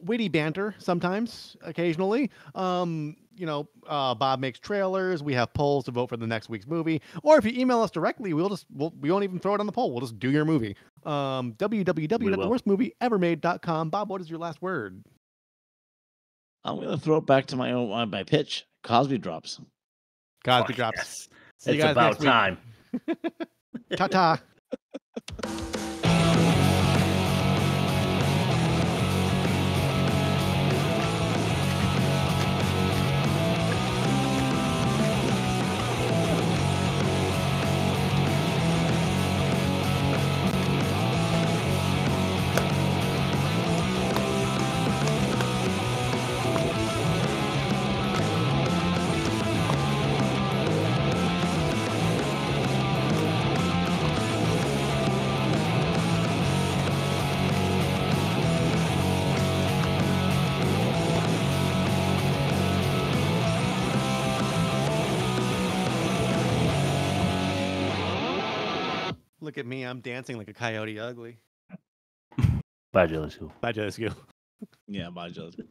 witty banter sometimes, occasionally. Bob makes trailers. We have polls to vote for the next week's movie. Or if you email us directly, we won't even throw it on the poll. We'll just do your movie. www.theworstmovieevermade.com. Bob, what is your last word? I'm gonna throw it back to my pitch. Cosby Drops. Cosby Drops. Yes. See you It's guys about next week. time. Ta-ta. Look at me, I'm dancing like a Coyote Ugly. Bye, Jelly School. Bye, Jelly School. Yeah, bye, Joseph.